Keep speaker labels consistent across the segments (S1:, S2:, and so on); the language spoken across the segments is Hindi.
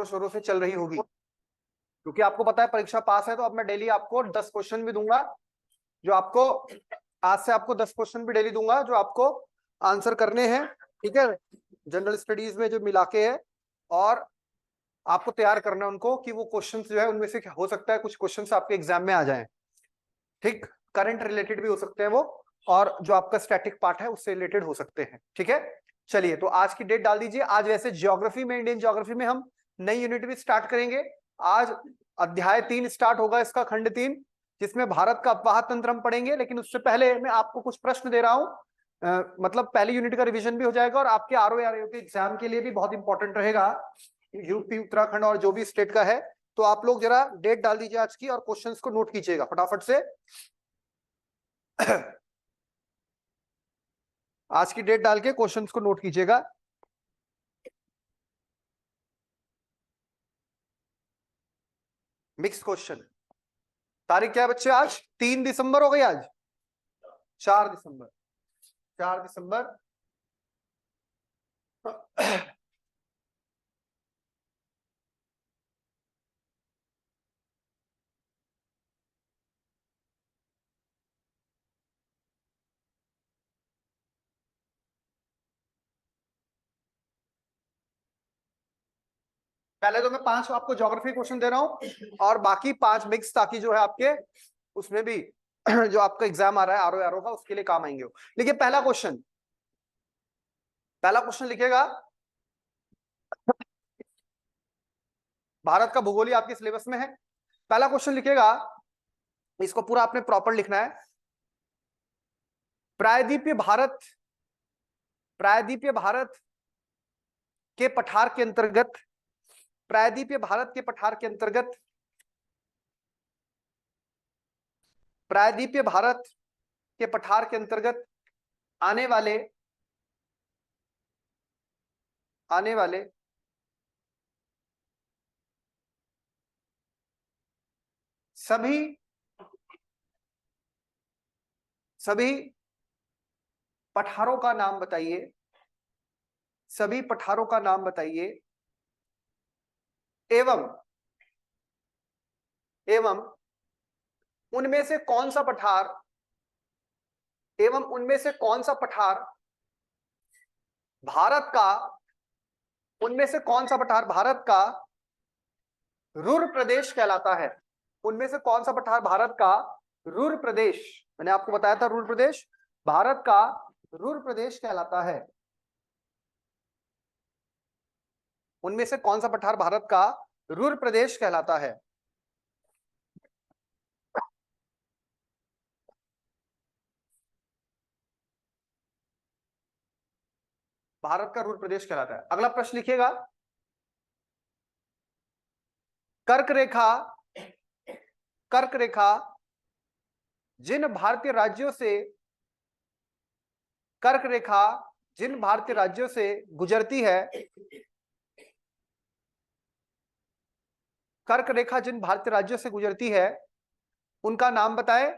S1: शोरों से चल रही होगी, क्योंकि आपको पता है परीक्षा पास है। तो अब मैं डेली आपको 10 क्वेश्चन भी दूंगा, जो आपको आज से आपको 10 क्वेश्चन भी डेली दूंगा जो आपको आंसर करने हैं, ठीक है, जनरल स्टडीज में जो मिला के है, और आपको तैयार करना है उनको कि वो क्वेश्चंस जो है उनमें से हो सकता है कुछ क्वेश्चंस आपके एग्जाम में आ जाएं, ठीक, करंट रिलेटेड भी हो सकते हैं वो, और जो आपका स्टैटिक पार्ट है उससे रिलेटेड हो सकते हैं, ठीक है। चलिए, तो आज की डेट डाल दीजिए। आज वैसे ज्योग्राफी में, इंडियन ज्योग्राफी में हम नई यूनिट भी स्टार्ट करेंगे। आज अध्याय 3 स्टार्ट होगा, इसका खंड 3, जिसमें भारत का अपवाह तंत्र हम पढ़ेंगे। लेकिन उससे पहले मैं आपको कुछ प्रश्न दे रहा हूं, मतलब पहली यूनिट का रिवीजन भी हो जाएगा और आपके आरओ के एग्जाम के लिए भी बहुत इंपॉर्टेंट रहेगा, यूपी, उत्तराखंड और जो भी स्टेट का है। तो आप लोग जरा डेट डाल दीजिए आज की और क्वेश्चंस को नोट कीजिएगा फटाफट से। आज की डेट डाल के क्वेश्चंस को नोट कीजिएगा। Mix question. तारीख क्या है बच्चे आज? 3 दिसंबर हो गई आज, 4 दिसंबर, 4 दिसंबर। पहले तो मैं 5 आपको ज्योग्राफी क्वेश्चन दे रहा हूं और बाकी 5 मिक्स, ताकि जो है आपके उसमें भी जो आपका एग्जाम आ रहा है आरओ का, उसके लिए काम आएंगे। देखिए पहला क्वेश्चन, पहला क्वेश्चन लिखेगा, भारत का भूगोल आपके सिलेबस में है। पहला क्वेश्चन लिखेगा, इसको पूरा आपने प्रॉपर लिखना है। प्रायद्वीपीय भारत, प्रायद्वीपीय भारत के पठार के अंतर्गत, प्रायद्वीपीय भारत के पठार के अंतर्गत, प्रायद्वीपीय भारत के पठार के अंतर्गत आने वाले, आने वाले सभी, सभी पठारों का नाम बताइए, सभी पठारों का नाम बताइए, एवं, एवं उनमें से कौन सा पठार, एवं उनमें से कौन सा पठार भारत का, उनमें से कौन सा पठार भारत का रुर प्रदेश कहलाता है। उनमें से कौन सा पठार भारत का रुर प्रदेश, मैंने आपको बताया था रुर प्रदेश, भारत का रुर प्रदेश कहलाता है। उनमें से कौन सा पठार भारत का रुर प्रदेश कहलाता है। भारत का रुर प्रदेश कहलाता है। अगला प्रश्न लिखिएगा, कर्क रेखा, कर्क रेखा जिन भारतीय राज्यों से, कर्क रेखा जिन भारतीय राज्यों से गुजरती है, कर्क रेखा जिन भारतीय राज्यों से गुजरती है उनका नाम बताएं,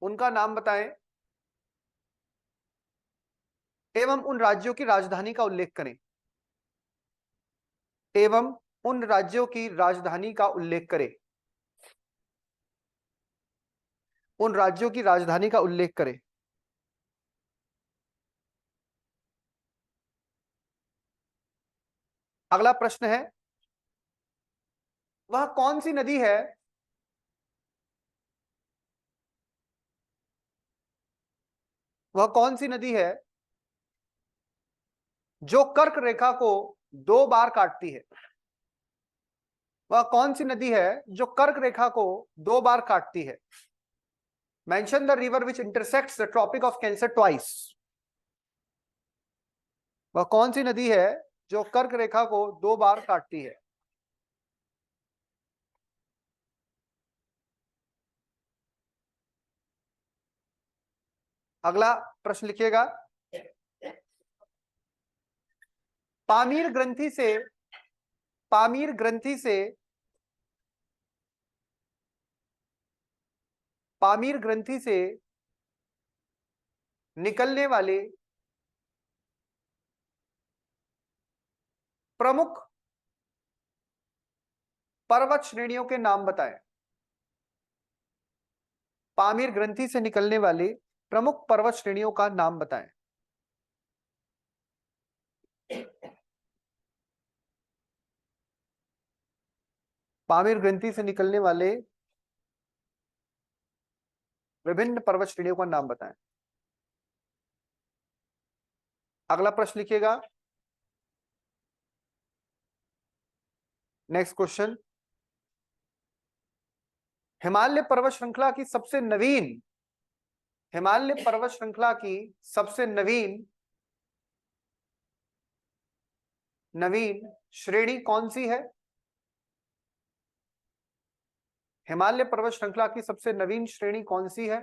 S1: उनका नाम बताएं, एवं उन राज्यों की राजधानी का उल्लेख करें, एवं उन राज्यों की राजधानी का उल्लेख करें, उन राज्यों की राजधानी का उल्लेख करें। अगला प्रश्न है, वह कौन सी नदी है, वह कौन सी नदी है जो कर्क रेखा को 2 बार काटती है। वह कौन सी नदी है जो कर्क रेखा को 2 बार काटती है। Mention the river which intersects the Tropic of Cancer twice. वह कौन सी नदी है जो कर्क रेखा को 2 बार काटती है। अगला प्रश्न लिखिएगा, पामीर ग्रंथि से, पामीर ग्रंथि से, पामीर ग्रंथि से निकलने वाले, प्रमुख पर्वत श्रेणियों के नाम बताएं। पामीर ग्रंथि से निकलने वाली प्रमुख पर्वत श्रेणियों का नाम बताएं। पामीर ग्रंथि से निकलने वाले विभिन्न पर्वत श्रेणियों का नाम बताएं। अगला प्रश्न लिखिएगा। नेक्स्ट क्वेश्चन, हिमालय पर्वत श्रृंखला की सबसे नवीन हिमालय पर्वत श्रृंखला की सबसे नवीन श्रेणी कौन सी है? हिमालय पर्वत श्रृंखला की सबसे नवीन श्रेणी कौन सी है?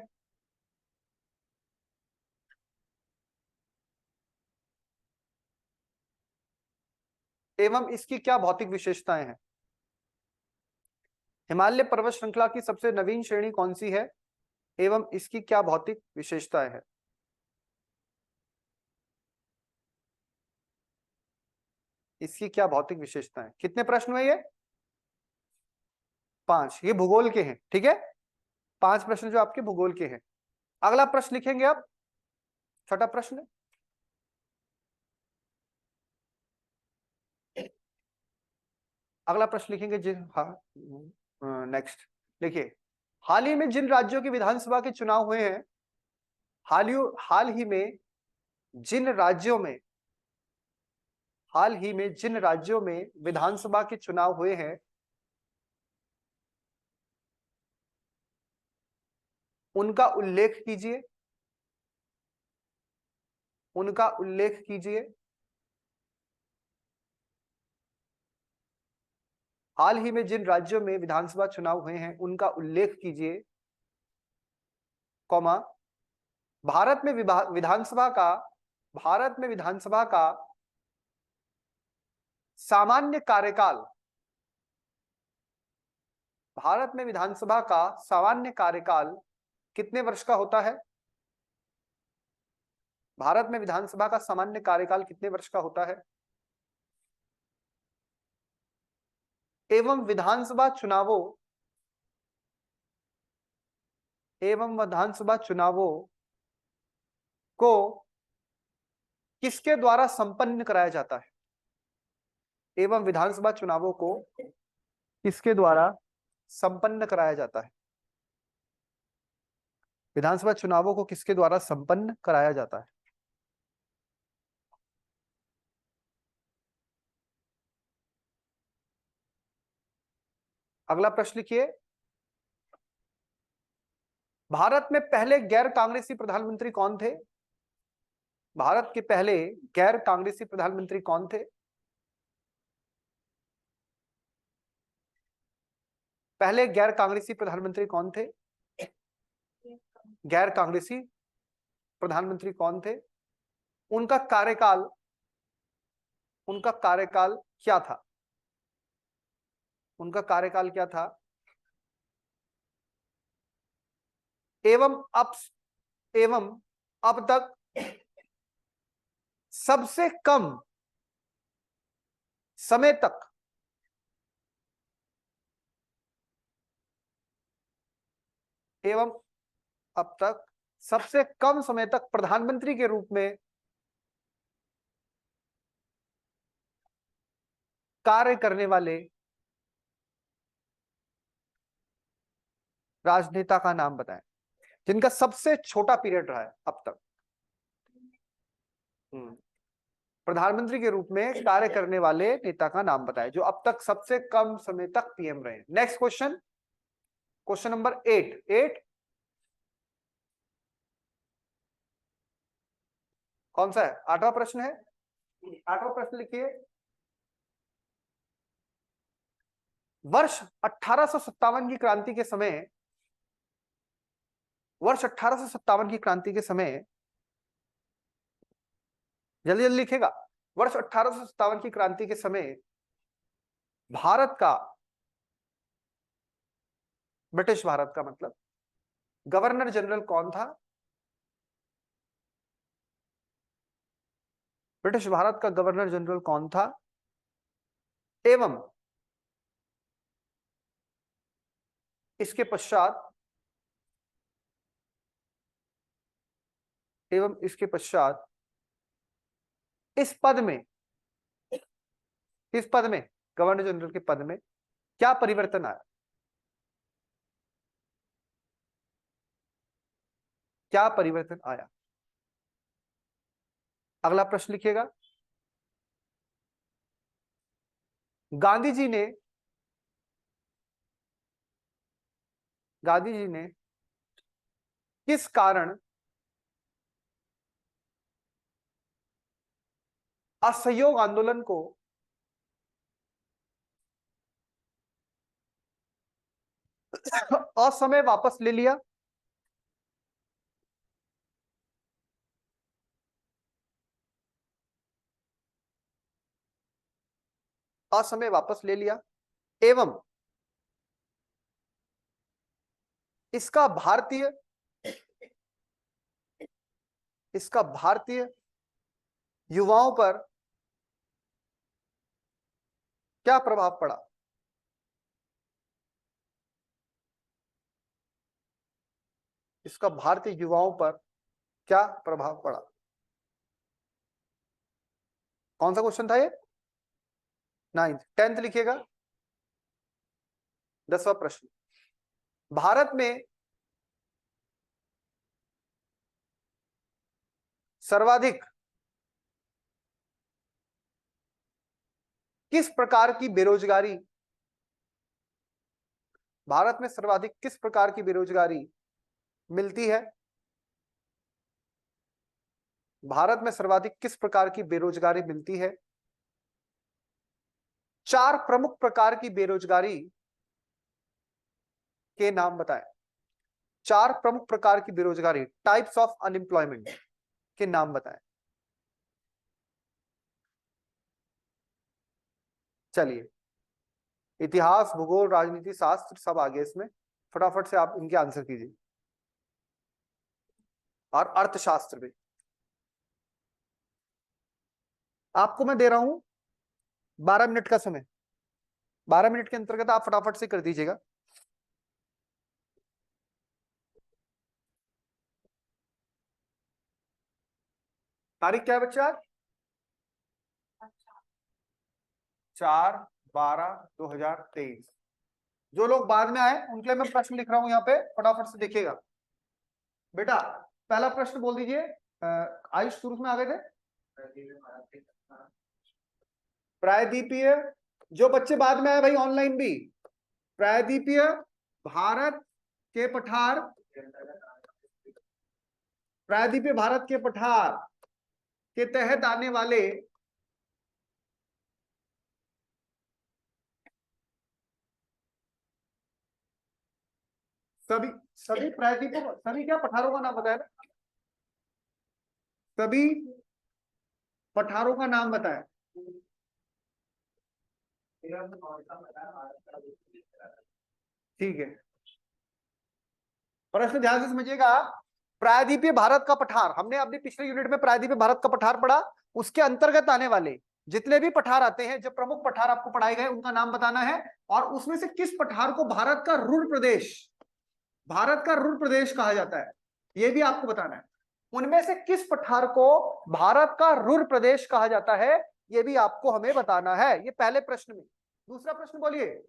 S1: एवं इसकी क्या भौतिक विशेषताएं हैं? हिमालय पर्वत श्रृंखला की सबसे नवीन श्रेणी कौन सी है एवं इसकी क्या भौतिक विशेषताएं हैं? इसकी क्या भौतिक विशेषताएं? कितने प्रश्न हुए ये? 5। ये भूगोल के हैं, ठीक है। 5 प्रश्न जो आपके भूगोल के हैं। अगला प्रश्न लिखेंगे आप, छठा प्रश्न। अगला प्रश्न लिखेंगे नेक्स्ट देखिए, हाल ही में जिन राज्यों की विधानसभा के चुनाव हुए हैं, हाल ही में जिन राज्यों में विधानसभा के चुनाव हुए हैं, उनका उल्लेख कीजिए। उनका उल्लेख कीजिए। हाल ही में जिन राज्यों में विधानसभा चुनाव हुए हैं उनका उल्लेख कीजिए, कॉमा, भारत में विधानसभा का सामान्य कार्यकाल भारत में विधानसभा का सामान्य कार्यकाल कितने वर्ष का होता है? भारत में विधानसभा का सामान्य कार्यकाल कितने वर्ष का होता है? एवं विधानसभा चुनावों को किसके द्वारा संपन्न कराया जाता है? एवं विधानसभा चुनावों को किसके द्वारा संपन्न कराया जाता है? विधानसभा चुनावों को किसके द्वारा संपन्न कराया जाता है? अगला प्रश्न लिखिए, भारत में पहले गैर कांग्रेसी प्रधानमंत्री कौन थे? भारत के पहले गैर कांग्रेसी प्रधानमंत्री कौन थे? पहले गैर कांग्रेसी प्रधानमंत्री कौन थे? गैर कांग्रेसी प्रधानमंत्री कौन थे? उनका कार्यकाल क्या था? उनका कार्यकाल क्या था? एवं अब तक सबसे कम समय तक प्रधानमंत्री के रूप में कार्य करने वाले राजनेता का नाम बताएं, जिनका सबसे छोटा पीरियड रहा है अब तक प्रधानमंत्री के रूप में कार्य करने वाले नेता का नाम बताएं, जो अब तक सबसे कम समय तक पीएम रहे। नेक्स्ट क्वेश्चन, क्वेश्चन नंबर 8 कौन सा है? 8वां प्रश्न है। 8वां प्रश्न लिखिए, वर्ष 1857 की क्रांति के समय जल्दी जल्दी लिखेगा। वर्ष 1857 की क्रांति के समय भारत का, ब्रिटिश भारत का मतलब, गवर्नर जनरल कौन था? ब्रिटिश भारत का गवर्नर जनरल कौन था? एवं इसके पश्चात इस पद में, इस पद में, गवर्नर जनरल के पद में क्या परिवर्तन आया? क्या परिवर्तन आया? अगला प्रश्न लिखिएगा। गांधी जी ने किस कारण असहयोग आंदोलन को असमय वापस ले लिया? असमय वापस ले लिया एवं इसका भारतीय युवाओं पर क्या प्रभाव पड़ा? इसका भारतीय युवाओं पर क्या प्रभाव पड़ा? कौन सा क्वेश्चन था ये? 9th। 10th लिखिएगा। 10वां प्रश्न, भारत में सर्वाधिक किस प्रकार की बेरोजगारी मिलती है? भारत में सर्वाधिक किस प्रकार की बेरोजगारी मिलती है? 4 प्रमुख प्रकार की बेरोजगारी के नाम बताएं। 4 प्रमुख प्रकार की बेरोजगारी, टाइप्स ऑफ अनएम्प्लॉयमेंट के नाम बताएं। चलिए, इतिहास, भूगोल, राजनीति शास्त्र सब आगे इसमें, फटाफट से आप इनके आंसर कीजिए। और अर्थशास्त्र भी आपको मैं दे रहा हूं 12 मिनट का समय। 12 मिनट के अंतर्गत आप फटाफट से कर दीजिएगा। तारीख क्या है बच्चा? 4/12/2023। जो लोग बाद में आए उनके लिए मैं प्रश्न लिख रहा हूं यहाँ पे, फटाफट से देखिएगा। बेटा पहला प्रश्न बोल दीजिए। आयुष शुरू में आ गए थे। प्रायद्वीपीय, जो बच्चे बाद में आए भाई ऑनलाइन भी, प्रायद्वीपीय भारत के पठार, प्रायद्वीपीय भारत के पठार के तहत आने वाले सभी प्रायद्वीपों, सभी क्या पठारों का नाम बताया ना? सभी पठारों का नाम बताएं। ठीक है, प्रश्न ध्यान से समझिएगा। प्रायद्वीपीय भारत का पठार, हमने अपने पिछले यूनिट में प्रायद्वीपीय भारत का पठार पढ़ा, उसके अंतर्गत आने वाले जितने भी पठार आते हैं, जो प्रमुख पठार आपको पढ़ाए गए उनका नाम बताना है। और उसमें से किस पठार को भारत का रुर प्रदेश कहा जाता है, यह भी आपको बताना है। उनमें से किस पठार को भारत का रुर प्रदेश कहा जाता है, यह भी आपको हमें बताना है, ये पहले प्रश्न में। दूसरा प्रश्न बोलिए।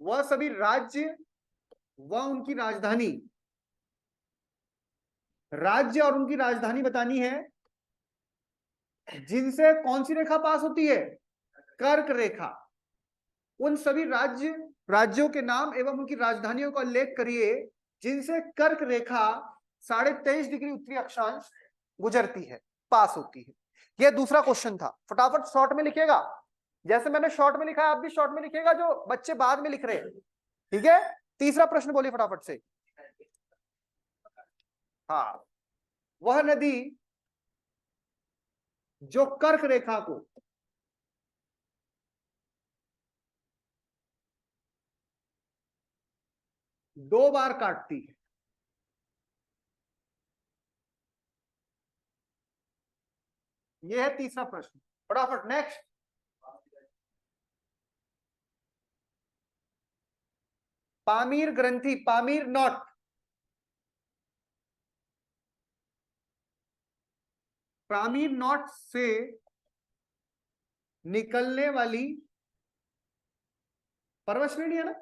S1: वह सभी राज्य व उनकी राजधानी, राज्य और उनकी राजधानी बतानी है जिनसे कौन सी रेखा पास होती है? कर्क रेखा। उन सभी राज्यों के नाम एवं उनकी राजधानियों का उल्लेख करिए जिनसे कर्क रेखा 23.5 डिग्री उत्तरी अक्षांश गुजरती है, पास होती है। यह दूसरा क्वेश्चन था। फटाफट शॉर्ट में लिखिएगा, जैसे मैंने शॉर्ट में लिखा है आप भी शॉर्ट में लिखिएगा, जो बच्चे बाद में लिख रहे हैं। ठीक है, तीसरा प्रश्न बोलिए फटाफट से। हाँ, वह नदी जो कर्क रेखा को दो बार काटती है। ये है तीसरा प्रश्न, फटाफट नेक्स्ट। पामीर ग्रंथि, पामीर नॉट, पामीर नॉट से निकलने वाली पर्वत श्रेणी है ना,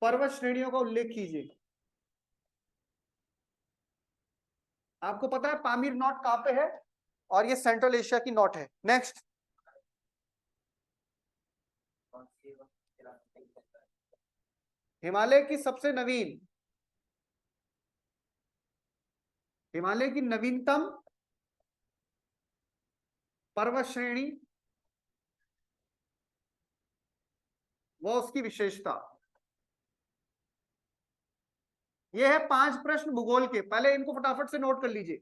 S1: पर्वत श्रेणियों का उल्लेख कीजिए। आपको पता है पामीर नॉट कहां पे है, और ये सेंट्रल एशिया की नॉट है। नेक्स्ट। हिमालय की सबसे नवीन, हिमालय की नवीनतम पर्वत श्रेणी व उसकी विशेषता। ये है 5 प्रश्न भूगोल के, पहले इनको फटाफट से नोट कर लीजिए।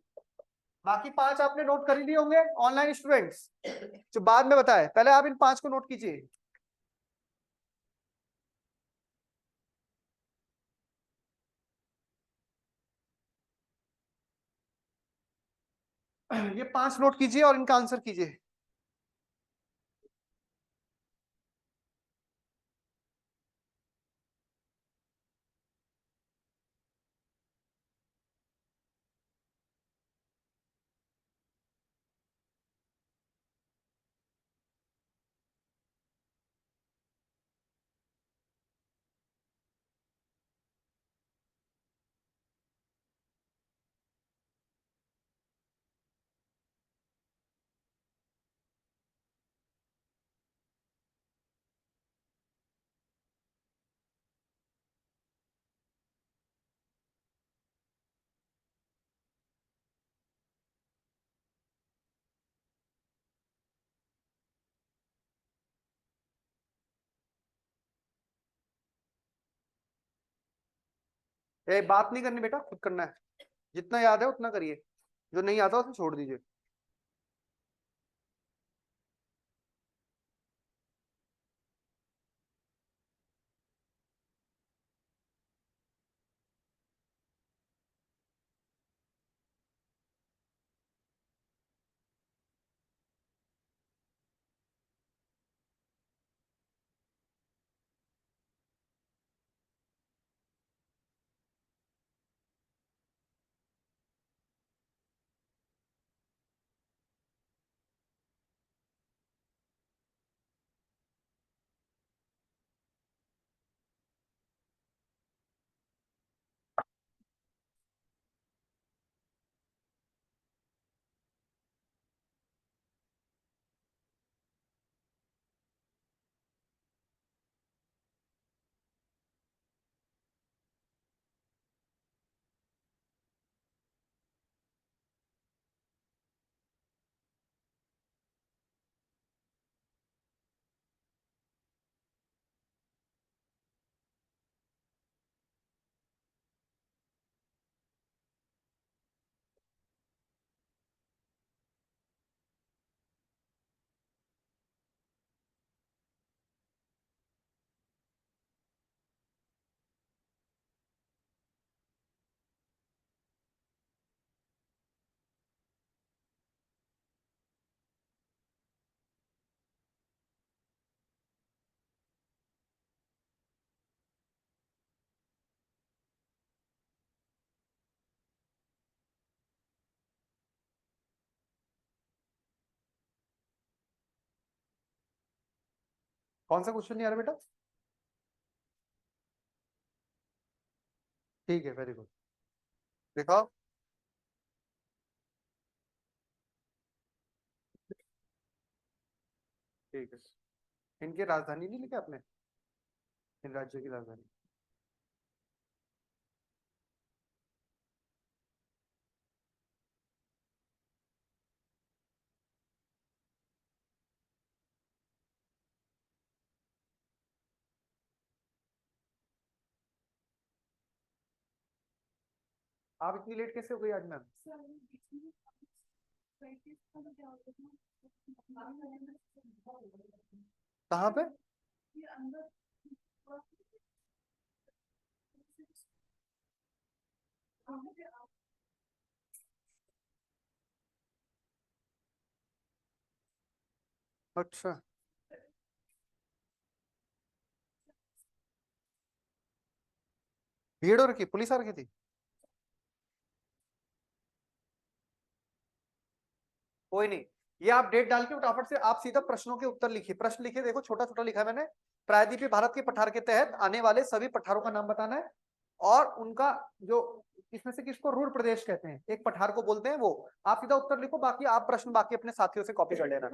S1: बाकी 5 आपने नोट कर ही लिए होंगे ऑनलाइन स्टूडेंट्स, जो बाद में बताए, पहले आप इन 5 को नोट कीजिए। ये 5 नोट कीजिए और इनका आंसर कीजिए। ये बात नहीं करनी बेटा, खुद करना है। जितना याद है उतना करिए, जो नहीं आता उसे छोड़ दीजिए। कौन सा क्वेश्चन नहीं आ रहा बेटा? ठीक है, वेरी गुड। देखो, ठीक है। इनकी राजधानी नहीं लिखा आपने, इन राज्यों की राजधानी। आप इतनी लेट कैसे हो गई आज मैम? कहाँ पे? अच्छा, भीड़ हो रखी, पुलिस आ रखी थी। कोई नहीं, ये आप डेट डाल के फटाफट से आप सीधा प्रश्नों के उत्तर लिखिए। प्रश्न लिखिए, देखो छोटा छोटा लिखा है मैंने। प्रायद्वीपीय भारत के पठार के तहत आने वाले सभी पठारों का नाम बताना है, और उनका जो इसमें से किसको रूर प्रदेश कहते हैं, एक पठार को बोलते हैं वो। आप सीधा उत्तर लिखो, बाकी आप प्रश्न बाकी अपने साथियों से कॉपी कर लेना।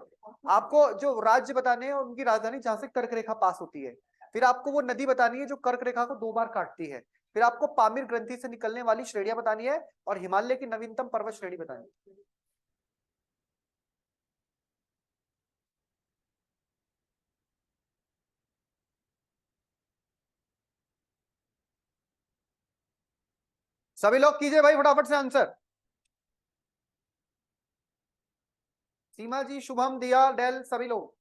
S1: आपको जो राज्य बताने हैं और उनकी राजधानी जहां से कर्क रेखा पास होती है। फिर आपको वो नदी बतानी है जो कर्क रेखा को 2 बार काटती है। फिर आपको पामीर ग्रंथि से निकलने वाली श्रेणियां बतानी है, और हिमालय की नवीनतम पर्वत श्रेणी बतानी है। सभी लोग कीजिए भाई फटाफट से आंसर। सीमा जी, शुभम, दिया, डेल, सभी लोग।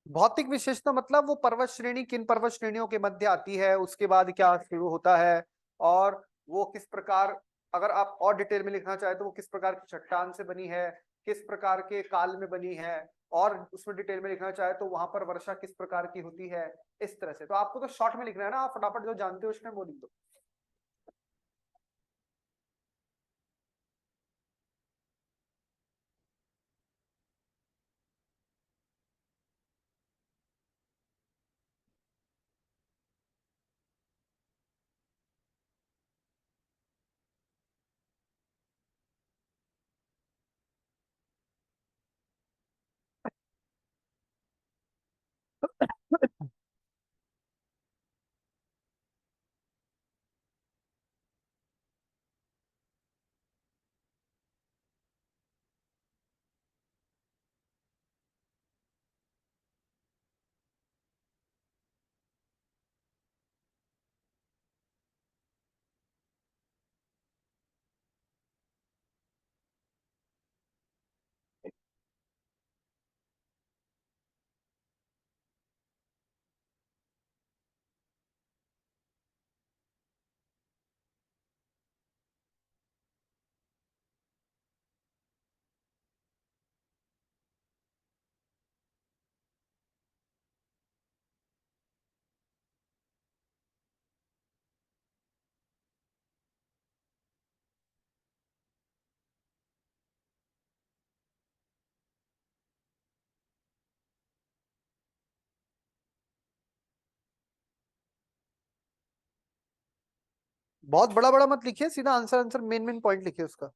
S1: भौतिक विशेषता मतलब वो पर्वत श्रेणी किन पर्वत श्रेणियों के मध्य आती है, उसके बाद क्या शुरू होता है, और वो किस प्रकार, अगर आप और डिटेल में लिखना चाहे तो वो किस प्रकार की चट्टान से बनी है, किस प्रकार के काल में बनी है, और उसमें डिटेल में लिखना चाहे तो वहां पर वर्षा किस प्रकार की होती है। इस तरह से तो आपको तो शॉर्ट में लिखना है ना, आप फटाफट जो जानते हो उसमें वो लिख दो। बहुत बड़ा बड़ा मत लिखिए, सीधा answer answer main main point लिखिए उसका।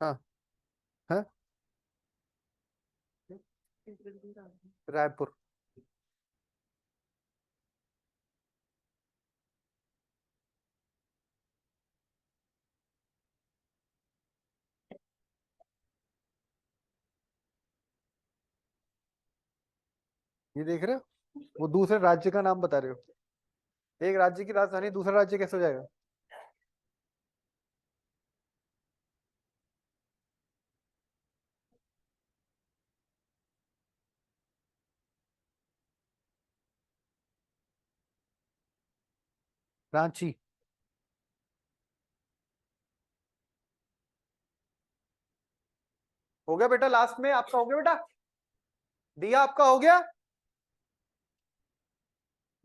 S1: हाँ। हाँ, रायपुर। ये देख रहे हो, वो दूसरे राज्य का नाम बता रहे हो। एक राज्य की राजधानी दूसरा राज्य कैसे हो जाएगा। रांची। हो गया बेटा, लास्ट में आपका हो गया बेटा। दिया आपका हो गया।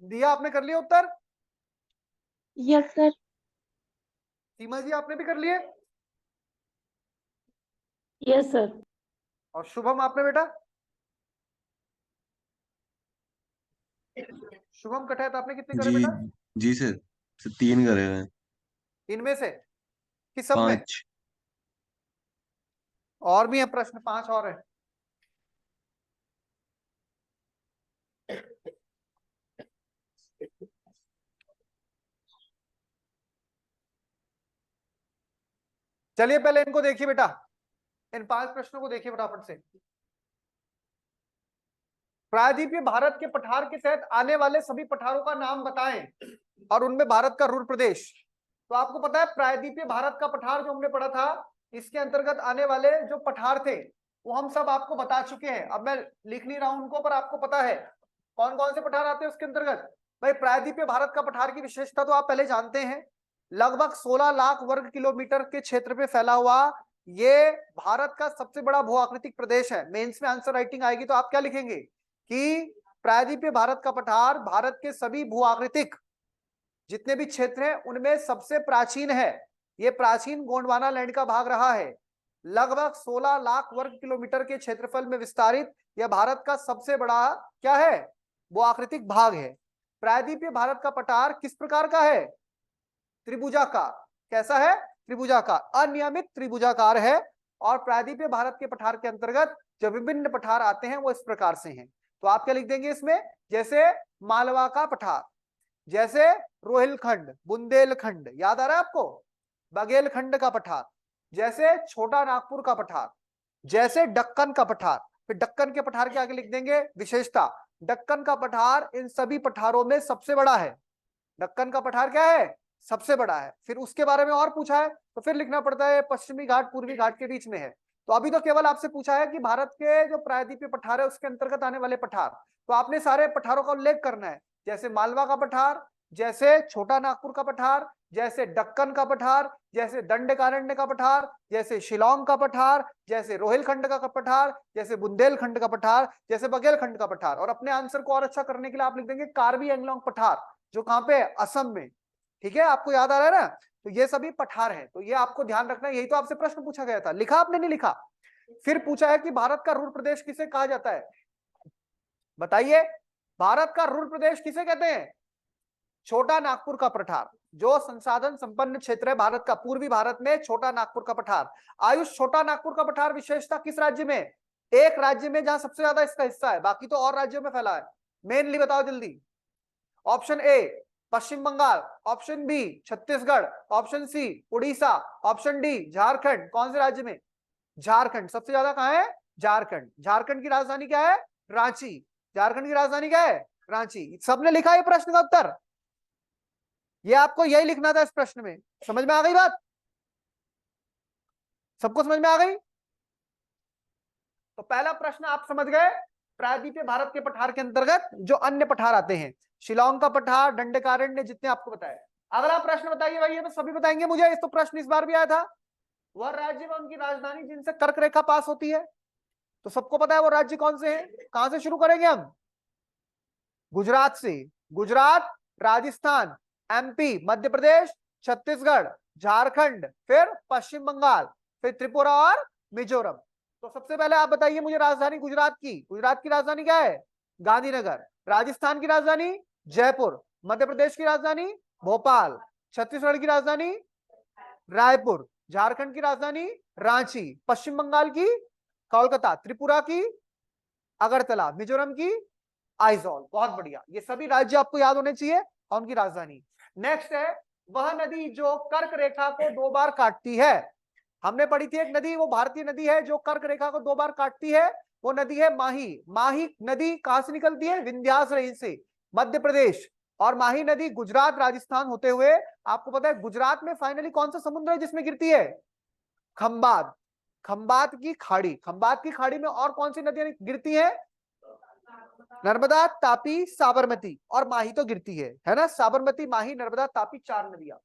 S1: दिया आपने कर लिया उत्तर।
S2: Yes sir.
S1: सीमा जी आपने भी कर लिए।
S2: Yes sir.
S1: और शुभम आपने बेटा। शुभम कटायत आपने कितने करे
S3: जी।
S1: बेटा।
S3: जी सर 3 करे हैं।
S1: इनमें से कि सब में।
S3: 5।
S1: और भी है प्रश्न, 5 और है। चलिए पहले इनको देखिए बेटा, इन 5 प्रश्नों को देखिए फटाफट से। प्रायद्वीपीय भारत के पठार के तहत आने वाले सभी पठारों का नाम बताएं और उनमें भारत का रूर प्रदेश। तो आपको पता है प्रायद्वीपीय भारत का पठार जो हमने पढ़ा था, इसके अंतर्गत आने वाले जो पठार थे वो हम सब आपको बता चुके हैं। अब मैं लिख नहीं रहा हूं उनको, पर आपको पता है कौन कौन से पठार आते हैं उसके अंतर्गत। भाई प्रायद्वीपीय भारत का पठार की विशेषता तो आप पहले जानते हैं, लगभग 16 लाख वर्ग किलोमीटर के क्षेत्र पे फैला हुआ ये भारत का सबसे बड़ा भू आकृतिक प्रदेश है। मेंस में आंसर राइटिंग आएगी तो आप क्या लिखेंगे कि प्रायद्वीपीय भारत का पठार भारत के सभी भू आकृतिक जितने भी क्षेत्र हैं उनमें सबसे प्राचीन है। ये प्राचीन गोंडवाना लैंड का भाग रहा है। लगभग 16 लाख वर्ग किलोमीटर के क्षेत्रफल में विस्तारित यह भारत का सबसे बड़ा क्या है, वो आकृतिक भाग है। प्रायद्वीपीय भारत का पठार किस प्रकार का है, त्रिभुजाकार। कैसा है, त्रिभुजाकार, अनियमित त्रिभुजाकार है। और प्रायद्वीपीय भारत के पठार के अंतर्गत जो विभिन्न पठार आते हैं वो इस प्रकार से हैं। तो आप क्या लिख देंगे इसमें, जैसे मालवा का पठार, जैसे रोहिलखंड, बुंदेलखंड, याद आ रहा है आपको, बघेलखंड का पठार, जैसे छोटा नागपुर का पठार, जैसे दक्कन का पठार। फिर दक्कन के पठार के आगे लिख देंगे विशेषता, दक्कन का पठार इन सभी पठारों में सबसे बड़ा है। दक्कन का पठार क्या है, सबसे बड़ा है। फिर उसके बारे में और पूछा है तो फिर लिखना पड़ता है पश्चिमी घाट पूर्वी घाट के बीच में है। तो अभी तो केवल आपसे पूछा है कि भारत के जो प्रायद्वीपीय पठार है उसके अंतर्गत आने वाले पठार, तो आपने सारे पठारों का उल्लेख करना है, जैसे मालवा का पठार, जैसे छोटा नागपुर का पठार, जैसे दक्कन का पठार, जैसे दंडकारण्य का पठार, जैसे शिलोंग का पठार, जैसे रोहिलखंड का पठार, जैसे बुंदेलखंड का पठार, जैसे बघेलखंड का पठार। और अपने आंसर को और अच्छा करने के लिए आप लिख देंगे कार्बी एंगलोंग पठार, जो कहां पे है, असम में। ठीक है, आपको याद आ रहा है ना। तो ये सभी पठार है, तो ये आपको ध्यान रखना है। यही तो आपसे प्रश्न पूछा गया था, लिखा आपने, नहीं लिखा। फिर पूछा है कि भारत का रूर प्रदेश किसे कहा जाता है, बताइए भारत का रूर प्रदेश किसे कहते हैं। छोटा नागपुर का पठार, जो संसाधन संपन्न क्षेत्र है भारत का, पूर्वी भारत में छोटा नागपुर का पठार। आयुष छोटा नागपुर का पठार विशेषता किस राज्य में, एक राज्य में जहां सबसे ज्यादा इसका हिस्सा है, बाकी तो और राज्यों में फैला है। मेनली बताओ जल्दी। Option A Paschim Bangal, option B Chhattisgarh, option C Orissa, option D Jharkhand. कौन से राज्य में, झारखंड। सबसे ज्यादा कहां है, झारखंड। झारखंड की राजधानी क्या है, रांची। झारखंड की राजधानी क्या है, रांची। सबने लिखा है प्रश्न का उत्तर, ये आपको यही लिखना था इस प्रश्न में। समझ में आ गई बात, सबको समझ में आ गई। तो पहला प्रश्न आप समझ गए, प्रायद्वीपीय भारत के पठार के अंतर्गत जो अन्य पठार आते हैं, शिलोंग का पठार, दंडकारण्य, जितने आपको बताया। अगला प्रश्न बताइए भाई, ये तो सभी बताएंगे मुझे, इस तो प्रश्न इस बार भी आया था। वह राज्य व उनकी राजधानी जिनसे कर्क रेखा पास होती है, तो सबको पता है वो राज्य कौन से हैं। कहां से शुरू करेंगे हम, गुजरात से। गुजरात, राजस्थान, एमपी, मध्य प्रदेश, छत्तीसगढ़, झारखंड, फिर पश्चिम बंगाल, फिर त्रिपुरा और मिजोरम। तो सबसे पहले आप बताइए मुझे राजधानी गुजरात की। गुजरात की राजधानी क्या है, गांधीनगर। राजस्थान की राजधानी जयपुर। मध्य प्रदेश की राजधानी भोपाल। छत्तीसगढ़ की राजधानी रायपुर। झारखंड की राजधानी रांची। पश्चिम बंगाल की कोलकाता। त्रिपुरा की अगरतला। मिजोरम की आइजॉल। बहुत बढ़िया, ये सभी राज्य आपको याद होने चाहिए और उनकी राजधानी। नेक्स्ट है, वह नदी जो कर्क रेखा को 2 बार काटती है। हमने पढ़ी थी एक नदी, वो भारतीय नदी है जो कर्क रेखा को 2 बार काटती है, वो नदी है माही। माही नदी कहां से निकलती है, विंध्यास रेंज से, मध्य प्रदेश। और माही नदी गुजरात, राजस्थान होते हुए, आपको पता है गुजरात में फाइनली कौन सा समुद्र है जिसमें गिरती है, खंबात। खंबात की खाड़ी। खंबात की खाड़ी में और कौन सी नदियां गिरती हैं, नर्मदा, तापी, साबरमती, और माही तो गिरती है ना। साबरमती, माही, नर्मदा, तापी, 4 नदियां।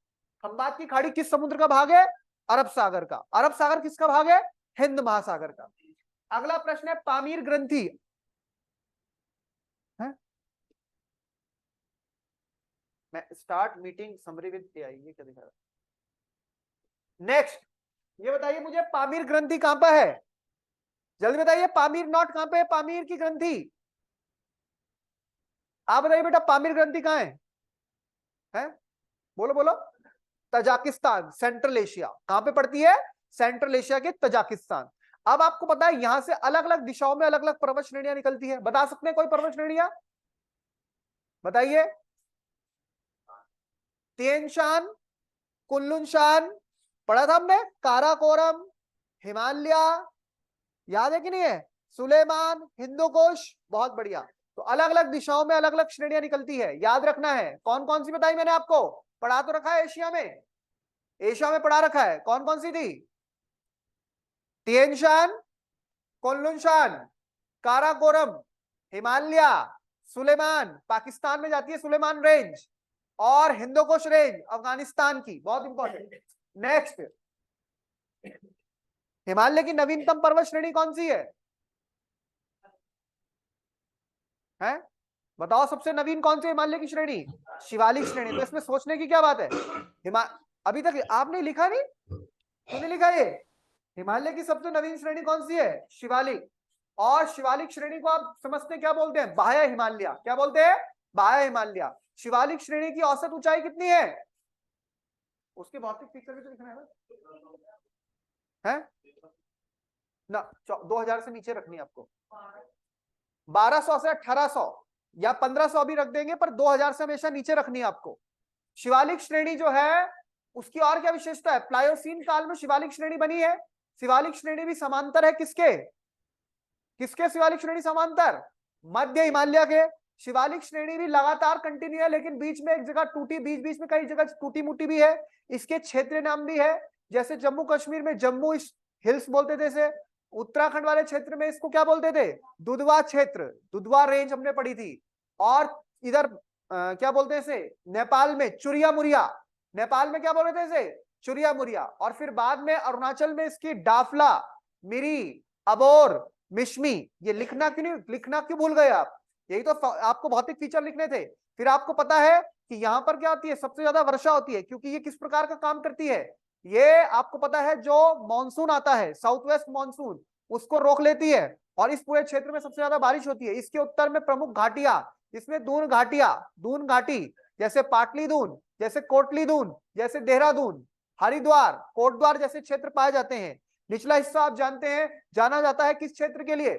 S1: खंबात की खाड़ी किस समुद्र का भाग है, अरब सागर का। अरब सागर किसका भाग है, हिंद महासागर का। अगला प्रश्न है, पामीर ग्रंथि है? मैं start meeting summary with AI, ये क्या दिखा रहा है। नेक्स्ट, ये बताइए मुझे पामीर ग्रंथि कहां पर है, जल्दी बताइए। पामीर नॉट कहां पे है, पामीर की ग्रंथि आप बताइए बेटा, पामीर ग्रंथि कहां है? बोलो बोलो। Tajikistan, central Asia. कहां पे पड़ती है, सेंट्रल एशिया के तजाकिस्तान। अब आपको पता है यहां से अलग अलग दिशाओं में अलग अलग पर्वत श्रेणियां निकलती है, बता सकते हैं कोई पर्वत श्रेणियां? बताइए। तिएन शान, कुनलुन शान पढ़ा था हमने, काराकोरम, हिमालय, याद है कि नहीं है? सुलेमान, हिंदू कुश, बहुत बढ़िया। तो अलग अलग दिशाओं में अलग अलग श्रेणियां निकलती है, याद रखना है। कौन कौन सी बताई मैंने आपको? पढ़ा तो रखा है एशिया में, एशिया में पढ़ा रखा है। कौन कौन सी थी? तिएन शान, कुनलुन शान, काराकोरम, हिमालय, सुलेमान पाकिस्तान में जाती है सुलेमान रेंज, और हिंदोकुश रेंज अफगानिस्तान की, बहुत इंपॉर्टेंट। नेक्स्ट, हिमालय की नवीनतम पर्वत श्रेणी कौन सी है? हैं? बताओ सबसे नवीन कौन सी हिमालय की श्रेणी? शिवालिक श्रेणी। तो इसमें सोचने की क्या बात है? अभी तक आपने लिखा नहीं? क्यों नहीं लिखा ये? हिमालय की सबसे नवीन श्रेणी कौन सी है? शिवालिक। और शिवालिक श्रेणी को आप समझते हैं क्या बोलते हैं? बाह्य हिमालय। क्या बोलते हैं? बाह्य हिमालय। शिवालिक श्रेणी की औसत ऊंचाई कितनी है? उसके भौतिक फीचर भी तो लिखना है ना 2000 से नीचे रखनी है आपको। 1200 से 1800 या 1500 भी रख देंगे, पर 2000 से हमेशा नीचे रखनी है आपको। शिवालिक श्रेणी जो है उसकी और क्या विशेषता है? प्लायोसीन काल में शिवालिक श्रेणी बनी है। शिवालिक श्रेणी भी समांतर है किसके? किसके शिवालिक श्रेणी समांतर? मध्य हिमालय के। शिवालिक श्रेणी भी लगातार कंटिन्यू है, लेकिन बीच में एक जगह टूटी, बीच बीच में कई जगह टूटी मुटी भी है। इसके क्षेत्र नाम भी है, जैसे जम्मू कश्मीर में जम्मू हिल्स बोलते थे इसे, उत्तराखंड वाले क्षेत्र में इसको क्या बोलते थे? दुधवा क्षेत्र, दुधवा रेंज हमने पढ़ी थी। और इधर क्या बोलते हैं इसे? नेपाल में चुरिया मुरिया। नेपाल में क्या बोलते थे इसे? चुरिया मुरिया। और फिर बाद में अरुणाचल में इसकी डाफला, मिरी, अबोर, मिश्मी। ये लिखना क्यों नहीं, लिखना क्यों भूल गए आप? यही तो आपको भौतिक फीचर लिखने थे। फिर आपको पता है कि यहां पर क्या होती है? सबसे ज्यादा वर्षा होती है, क्योंकि ये किस प्रकार का काम करती है? ये आपको पता है जो मॉनसून आता है, साउथ वेस्ट मॉनसून, उसको रोक लेती है, और इस पूरे क्षेत्र में सबसे ज्यादा बारिश होती है। इसके उत्तर में प्रमुख घाटियां, इसमें दून घाटियां, दून घाटी, जैसे पाटली दून, जैसे कोटली दून, जैसे देहरादून, हरिद्वार, कोटद्वार जैसे क्षेत्र पाए जाते हैं। निचला हिस्सा आप जानते हैं जाना जाता है किस क्षेत्र के लिए?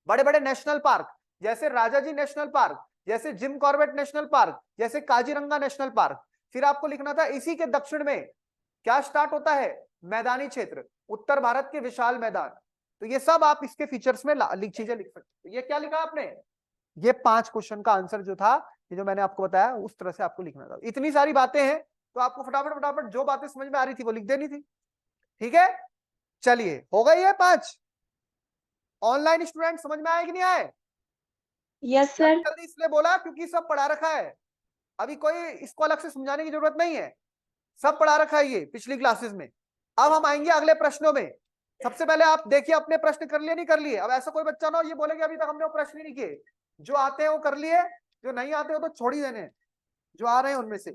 S1: बड़े बड़े नेशनल पार्क, जैसे राजाजी नेशनल पार्क, जैसे जिम कॉर्बेट नेशनल पार्क, जैसे काजीरंगा नेशनल पार्क। फिर आपको लिखना था इसी के दक्षिण में क्या स्टार्ट होता है? मैदानी क्षेत्र, उत्तर भारत के विशाल मैदान। तो ये सब आप इसके फीचर्स में चीजें लिख सकते हो। ये क्या लिखा आपने? ये 5 क्वेश्चन का आंसर जो था, ये जो मैंने आपको बताया उस तरह से आपको लिखना था। इतनी सारी बातें हैं तो आपको फटाफट फटाफट जो बातें समझ में आ रही थी वो लिख देनी थी। ठीक है, चलिए हो गई है 5। ऑनलाइन स्टूडेंट समझ में आए कि नहीं आए?
S2: Yes sir.
S1: जल्दी इसलिए बोला क्योंकि सब पढ़ा रखा है, अभी कोई इसको अलग से समझाने की जरूरत नहीं है, सब पढ़ा रखा है ये पिछली क्लासेस में। अब हम आएंगे अगले प्रश्नों में। सबसे पहले आप देखिए अपने प्रश्न कर लिए नहीं कर लिए। अब ऐसा कोई बच्चा ना हो ये बोले कि अभी तक हमने वो प्रश्न ही नहीं किए। जो आते हैं वो कर लिए, जो नहीं आते हो तो छोड़ ही देने, जो आ रहे हैं उनमें से।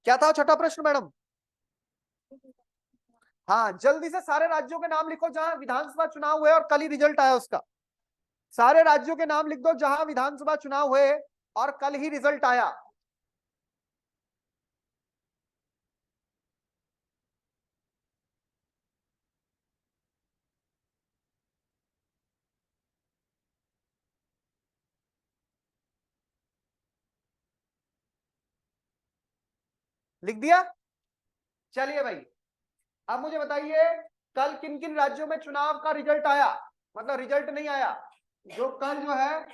S1: क्या था छठा प्रश्न मैडम? हाँ, जल्दी से सारे राज्यों के नाम लिखो जहां विधानसभा चुनाव हुए और कल ही रिजल्ट आया उसका। सारे राज्यों के नाम लिख दो जहां विधानसभा चुनाव हुए और कल ही रिजल्ट आया। लिख दिया? चलिए भाई, अब मुझे बताइए कल किन किन राज्यों में चुनाव का रिजल्ट आया, मतलब रिजल्ट नहीं आया, जो कल जो है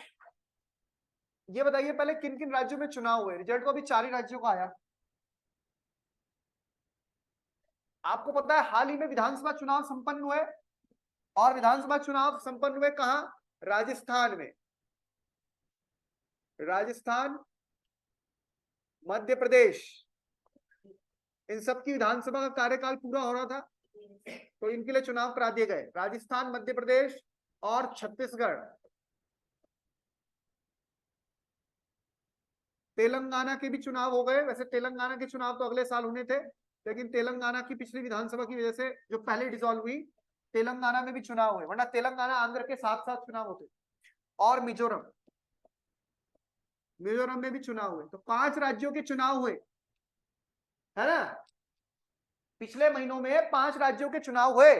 S1: ये बताइए पहले किन किन राज्यों में चुनाव हुए। रिजल्ट तो अभी 4 ही राज्यों का आया। आपको पता है हाल ही में विधानसभा चुनाव संपन्न हुए, और विधानसभा चुनाव संपन्न हुए कहां? राजस्थान में। राजस्थान, मध्य प्रदेश, इन सब की विधानसभा का कार्यकाल पूरा हो रहा था, तो इनके लिए चुनाव करा दिए गए। राजस्थान, मध्य प्रदेश और छत्तीसगढ़। तेलंगाना के भी चुनाव हो गए। वैसे तेलंगाना के चुनाव तो अगले साल होने थे, लेकिन तेलंगाना की पिछली विधानसभा की वजह से जो पहले डिसॉल्व हुई, तेलंगाना में भी चुनाव हुए, वरना तेलंगाना आंध्र के साथ साथ चुनाव होते। और मिजोरम, मिजोरम में भी चुनाव हुए। तो 5 राज्यों के चुनाव हुए, है ना? पिछले महीनों में 5 राज्यों के चुनाव हुए।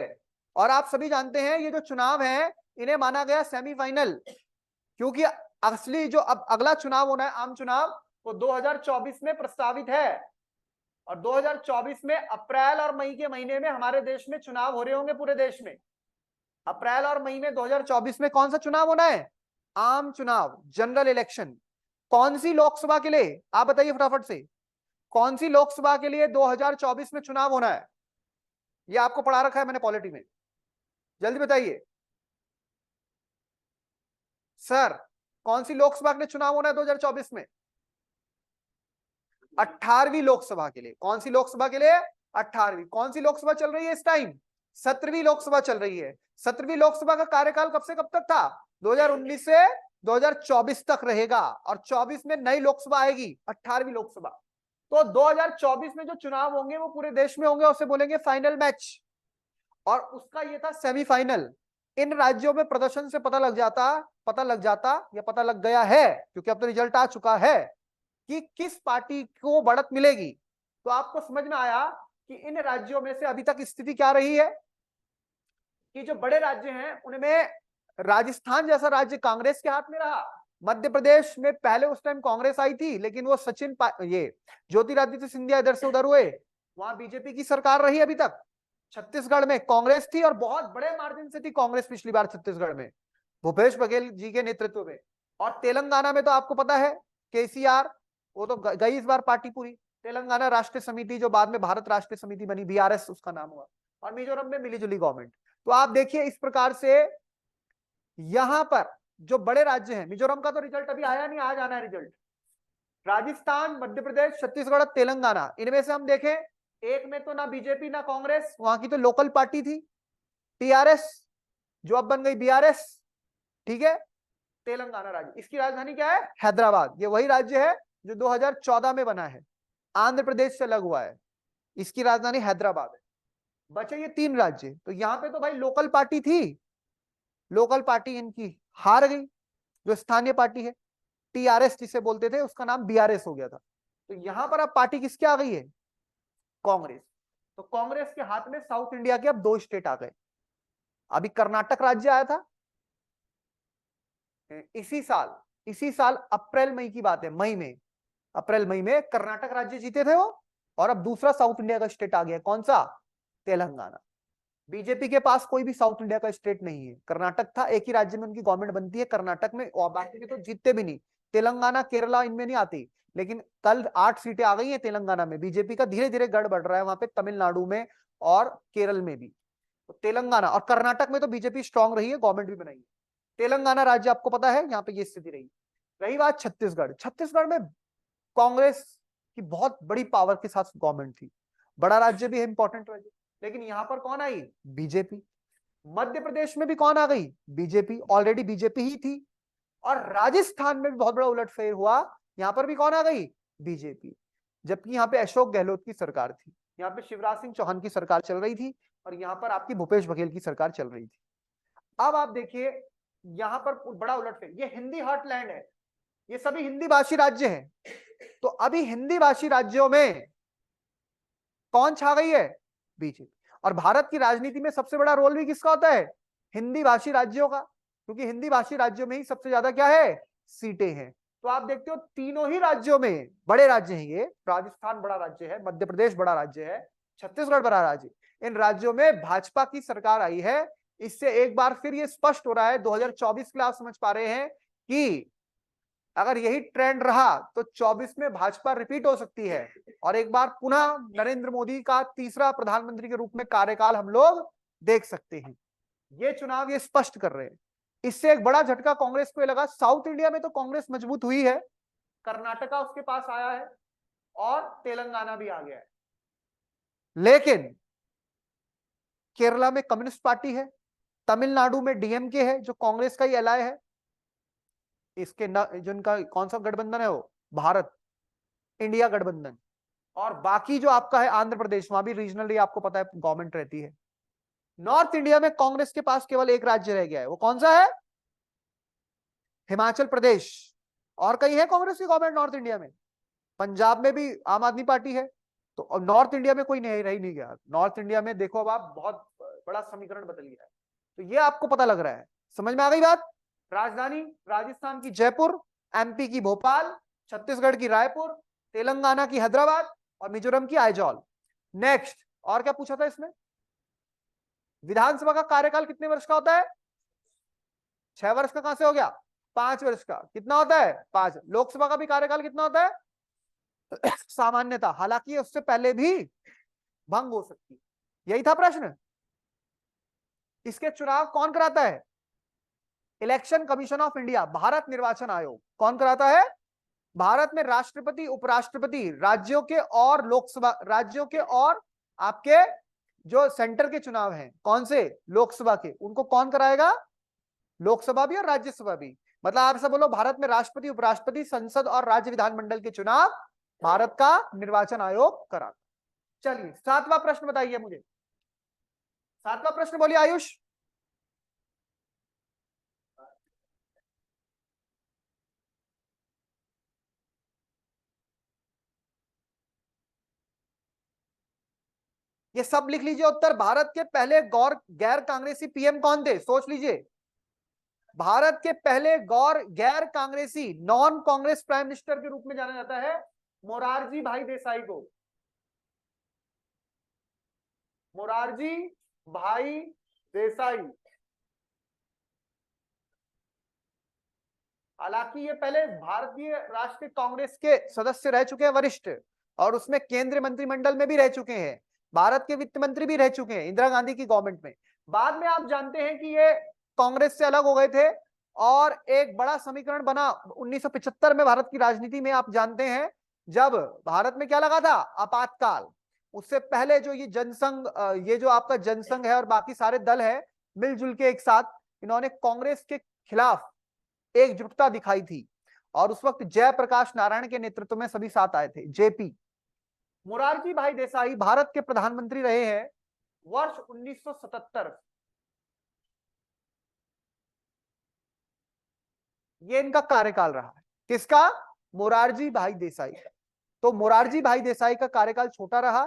S1: और आप सभी जानते हैं ये जो चुनाव है इन्हें माना गया सेमीफाइनल, क्योंकि असली जो अब अगला चुनाव होना है आम चुनाव वो 2024 में प्रस्तावित है। और 2024 में अप्रैल और मई के महीने में हमारे देश में चुनाव हो रहे होंगे पूरे देश में। अप्रैल और मई में 2024 में कौन सा चुनाव होना है? आम चुनाव, जनरल इलेक्शन। कौन सी लोकसभा के लिए आप बताइए फटाफट से, कौन सी लोकसभा के लिए 2024 में चुनाव होना है? ये आपको पढ़ा रखा है मैंने पॉलिटी में, जल्दी बताइए सर, कौन सी लोकसभा के लिए चुनाव होना है 2024 में? 18वीं लोकसभा के लिए। कौन सी लोकसभा के लिए? 18वीं। कौन सी लोकसभा चल रही है इस टाइम? 17वीं लोकसभा चल रही है। 17वीं लोकसभा का कार्यकाल कब से कब तक था? 2019 से 2024 तक रहेगा, और 24 में नई लोकसभा आएगी, 18वीं लोकसभा। तो 2024 में जो चुनाव होंगे वो पूरे देश में होंगे, उसे बोलेंगे फाइनल मैच, और उसका ये था सेमीफाइनल। इन राज्यों में प्रदर्शन से पता लग जाता या पता लग गया है, क्योंकि अब तो रिजल्ट आ चुका है, कि किस पार्टी को बढ़त मिलेगी। तो आपको समझ में आया कि इन राज्यों में से अभी तक स्थिति क्या रही है, कि जो बड़े राज्य हैं उनमें राजस्थान जैसा राज्य कांग्रेस के हाथ में रहा। मध्य प्रदेश में पहले उस टाइम कांग्रेस आई थी, लेकिन वो ये ज्योतिरादित्य सिंधिया इधर से उधर हुए, वहां बीजेपी की सरकार रही अभी तक। छत्तीसगढ़ में कांग्रेस थी, और बहुत बड़े मार्जिन से थी कांग्रेस पिछली बार छत्तीसगढ़ में, भूपेश बघेल जी के नेतृत्व में। और तेलंगाना में तो आपको पता है केसीआर, वो तो गई इस बार पार्टी पूरी। तेलंगाना राष्ट्रीय समिति जो बाद में भारत राष्ट्रीय समिति बनी, बीआरएस उसका नाम हुआ। और मिजोरम में मिलीजुली गवर्नमेंट। तो आप देखिए इस प्रकार से यहां पर जो बड़े राज्य हैं, मिजोरम का तो रिजल्ट अभी आया नहीं, आज आना है रिजल्ट। राजस्थान, मध्य प्रदेश, छत्तीसगढ़, तेलंगाना, इनमें से हम देखें एक में तो ना बीजेपी ना कांग्रेस, वहां की तो लोकल पार्टी थी टीआरएस, जो अब बन गई बीआरएस, ठीक है। तेलंगाना राज्य, इसकी राजधानी क्या है? हैदराबाद। ये वही राज्य है जो 2014 में बना है, आंध्र प्रदेश से अलग हुआ है, इसकी राजधानी हैदराबाद है। बचे ये 3 राज्य। तो यहां पे तो भाई लोकल पार्टी थी, लोकल पार्टी इनकी हार गई, जो स्थानीय पार्टी है टीआरएस जिसे बोलते थे, उसका नाम बीआरएस हो गया था। तो यहां पर अब पार्टी किसकी आ गई है? कांग्रेस। तो कांग्रेस के हाथ में साउथ इंडिया के अब 2 स्टेट आ गए। अभी कर्नाटक राज्य आया था इसी साल अप्रैल मई की बात है, अप्रैल मई में कर्नाटक राज्य जीते थे वो, और अब दूसरा साउथ इंडिया का स्टेट आ गया। कौन सा? तेलंगाना। बीजेपी के पास कोई भी साउथ इंडिया का स्टेट नहीं है। कर्नाटक था, एक ही राज्य में उनकी गवर्नमेंट बनती है कर्नाटक में, और बाकी में तो जीतते भी नहीं। तेलंगाना, केरला इनमें नहीं आती। लेकिन कल 8 सीटें आ गई हैं तेलंगाना में। बीजेपी का धीरे धीरे गढ़ बढ़ रहा है वहां पे, तमिलनाडु में और केरल में भी। तो तेलंगाना और कर्नाटक में तो बीजेपी स्ट्रांग रही है, गवर्नमेंट भी बनाई है। तेलंगाना राज्य आपको पता है यहाँ पे ये स्थिति रही बात छत्तीसगढ़। छत्तीसगढ़ में कांग्रेस की बहुत बड़ी पावर के साथ गवर्नमेंट थी, बड़ा राज्य भी है, इंपॉर्टेंट राज्य, लेकिन यहां पर कौन आई? बीजेपी। मध्य प्रदेश में भी कौन आ गई? बीजेपी, ऑलरेडी बीजेपी ही थी। और राजस्थान में भी बहुत बड़ा उलटफेर हुआ, यहां पर भी कौन आ गई? बीजेपी। जबकि यहाँ पे अशोक गहलोत की सरकार थी, यहाँ पे शिवराज सिंह चौहान की सरकार चल रही थी, और यहाँ पर आपकी भूपेश बघेल की सरकार चल रही थी। अब आप देखिए यहां पर बड़ा उलटफेर, ये हिंदी हार्टलैंड है, ये सभी हिंदी भाषी राज्य हैं। तो अभी हिंदी भाषी राज्यों में कौन छा गई है? बीजेपी। और भारत की राजनीति में सबसे बड़ा रोल भी किसका होता है? हिंदी भाषी राज्यों का, क्योंकि हिंदी भाषी राज्यों में ही सबसे ज्यादा क्या है? सीटें हैं। तो आप देखते हो तीनों ही राज्यों में, बड़े राज्य हैं ये, राजस्थान बड़ा राज्य है, मध्य प्रदेश बड़ा राज्य है, छत्तीसगढ़ बड़ा राज्य, इन राज्यों में भाजपा की सरकार आई है। इससे एक बार फिर ये स्पष्ट हो रहा है 2024 के लिए, आप समझ पा रहे हैं कि अगर यही ट्रेंड रहा तो 24 में भाजपा रिपीट हो सकती है, और एक बार पुनः नरेंद्र मोदी का तीसरा प्रधानमंत्री के रूप में कार्यकाल हम लोग देख सकते हैं। ये चुनाव ये स्पष्ट कर रहे हैं। इससे एक बड़ा झटका कांग्रेस को लगा। साउथ इंडिया में तो कांग्रेस मजबूत हुई है, कर्नाटका उसके पास आया है, और तेलंगाना भी आ गया है। लेकिन केरला में कम्युनिस्ट पार्टी है, तमिलनाडु में डीएमके है जो कांग्रेस का ही एलाय है, इसके जिनका कौन सा गठबंधन है वो भारत इंडिया गठबंधन, और बाकी जो आपका है आंध्र प्रदेश, वहां भी रीजनली आपको पता है गवर्नमेंट रहती है। नॉर्थ इंडिया में कांग्रेस के पास केवल एक राज्य रह गया है, वो कौन सा है? हिमाचल प्रदेश। और कहीं है कांग्रेस की गवर्नमेंट नॉर्थ इंडिया में? पंजाब में भी आम आदमी पार्टी है। तो नॉर्थ इंडिया में कोई नहीं रह नहीं गया। नॉर्थ इंडिया में देखो अब आप बहुत बड़ा समीकरण बदल गया है। तो ये आपको पता लग रहा है, समझ में आ गई बात। राजधानी राजस्थान की जयपुर, एमपी की भोपाल, छत्तीसगढ़ की रायपुर, तेलंगाना की हैदराबाद और मिजोरम की आइजॉल। नेक्स्ट, और क्या पूछा था इसमें, विधानसभा का कार्यकाल कितने वर्ष का होता है? 6 वर्ष का। कहां से हो गया? 5 वर्ष का। कितना होता है? 5। लोकसभा का भी कार्यकाल कितना होता है? सामान्यता, हालांकि उससे पहले भी भंग हो सकती है। यही था प्रश्न। इसके चुनाव कौन कराता है? Election commission of India, Bharat निर्वाचन आयोग। कौन कराता है? भारत में राष्ट्रपति, उपराष्ट्रपति, राज्यों के और लोकसभा, राज्यों के और आपके जो सेंटर के चुनाव हैं, कौन से? लोकसभा के, उनको कौन कराएगा? लोकसभा भी और राज्यसभा भी। मतलब आप सब बोलो, भारत में राष्ट्रपति, उपराष्ट्रपति, संसद और राज्य विधानमंडल के चुनाव भारत का निर्वाचन आयोग कराता। चलिए 7वां प्रश्न बताइए मुझे। 7वां प्रश्न बोलिए आयुष। ये सब लिख लीजिए उत्तर। भारत के पहले गैर कांग्रेसी पीएम कौन थे? सोच लीजिए। भारत के पहले गैर कांग्रेसी, नॉन कांग्रेस प्राइम मिनिस्टर के रूप में जाना जाता है मोरारजी भाई देसाई को। मोरारजी भाई देसाई। हालांकि ये पहले भारतीय राष्ट्रीय कांग्रेस के सदस्य रह चुके हैं, वरिष्ठ, और उसमें केंद्रीय मंत्रिमंडल में भी रह चुके हैं, भारत के वित्त मंत्री भी रह चुके हैं इंदिरा गांधी की गवर्नमेंट में। बाद में आप जानते हैं कि ये कांग्रेस से अलग हो गए थे और एक बड़ा समीकरण बना 1975 में भारत की राजनीति में। आप जानते हैं जब भारत में क्या लगा था? आपातकाल। उससे पहले जो ये जनसंघ, ये जो आपका जनसंघ है और बाकी सारे दल है, मिलजुल के एक साथ इन्होंने कांग्रेस के खिलाफ एकजुटता दिखाई थी, और उस वक्त जयप्रकाश नारायण के नेतृत्व में सभी साथ आए थे, जेपी। मोरारजी भाई देसाई भारत के प्रधानमंत्री रहे हैं वर्ष 1977। ये इनका कार्यकाल रहा है। किसका? मोरारजी भाई देसाई। तो मोरारजी भाई देसाई का कार्यकाल छोटा रहा।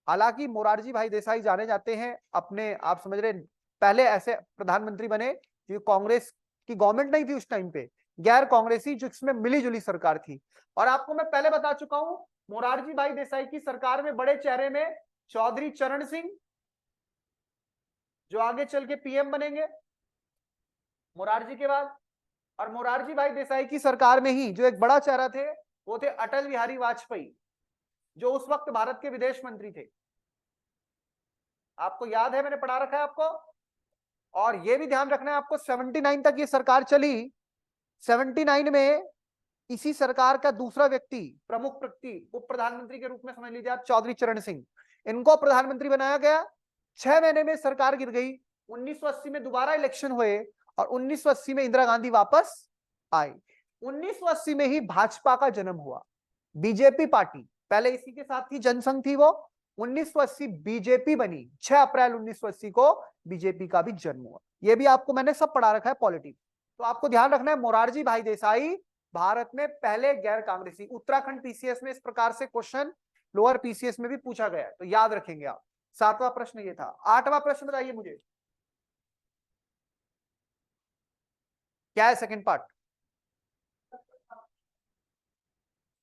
S1: हालांकि मोरारजी भाई देसाई जाने जाते हैं अपने, आप समझ रहे, पहले ऐसे प्रधानमंत्री बने जो कांग्रेस की गवर्नमेंट नहीं थी उस टाइम पे, गैर कांग्रेसी, जो इसमें मिली जुली सरकार थी। और आपको मैं पहले बता चुका हूं, मोरारजी भाई देसाई की सरकार में बड़े चेहरे में चौधरी चरण सिंह, जो आगे चल के पीएम बनेंगे मोरारजी के बाद। और मोरारजी भाई देसाई की सरकार में ही जो एक बड़ा चेहरा थे, वो थे अटल बिहारी वाजपेयी, जो उस वक्त भारत के विदेश मंत्री थे। आपको याद है, मैंने पढ़ा रखा है आपको। और ये भी ध्यान रखना है आपको, 79 तक ये सरकार चली। 79 में इसी सरकार का दूसरा व्यक्ति, प्रमुख व्यक्ति, उप प्रधानमंत्री के रूप में समझ लीजिए आप, चौधरी चरण सिंह, इनको प्रधानमंत्री बनाया गया। 6 महीने में सरकार गिर गई। 1980 में दोबारा इलेक्शन हुए और 1980 में इंदिरा गांधी वापस आई। 1980 में ही भाजपा का जन्म हुआ। बीजेपी पार्टी पहले इसी के साथ थी, जनसंघ थी वो, 1980 बीजेपी बनी। 6 अप्रैल 1980 को बीजेपी का भी जन्म हुआ। ये भी आपको मैंने सब पढ़ा रखा है पॉलिटिक्स। तो आपको ध्यान रखना है, मोरारजी भाई देसाई भारत में पहले गैर कांग्रेसी। उत्तराखंड पीसीएस में इस प्रकार से क्वेश्चन लोअर पीसीएस में भी पूछा गया, तो याद रखेंगे आप। 7वां प्रश्न ये था। 8वां प्रश्न बताइए मुझे, क्या है सेकंड पार्ट?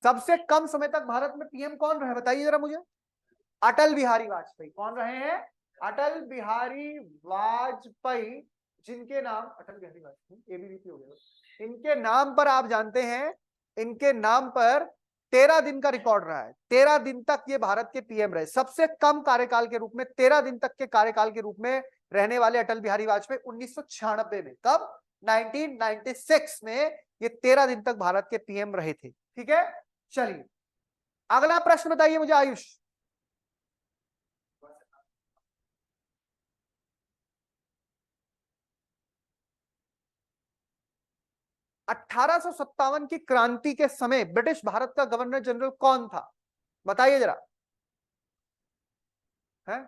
S1: सबसे कम समय तक भारत में पीएम कौन रहे, बताइए जरा मुझे। अटल बिहारी वाजपेयी। कौन रहे हैं? अटल बिहारी वाजपेयी, जिनके नाम अटल बिहारी वाजपेयी, एबीवीपी हो गया, इनके नाम पर आप जानते हैं, इनके नाम पर 13 दिन का रिकॉर्ड रहा है। 13 दिन तक ये भारत के पीएम रहे, सबसे कम कार्यकाल के रूप में, 13 दिन तक के कार्यकाल के रूप में रहने वाले अटल बिहारी वाजपेयी 1996 में, कब? 1996 में ये 13 दिन तक भारत के पीएम रहे थे। ठीक है, चलिए अगला प्रश्न बताइए मुझे आयुष। अठारह की क्रांति के समय ब्रिटिश भारत का गवर्नर जनरल कौन था, बताइए जरा। है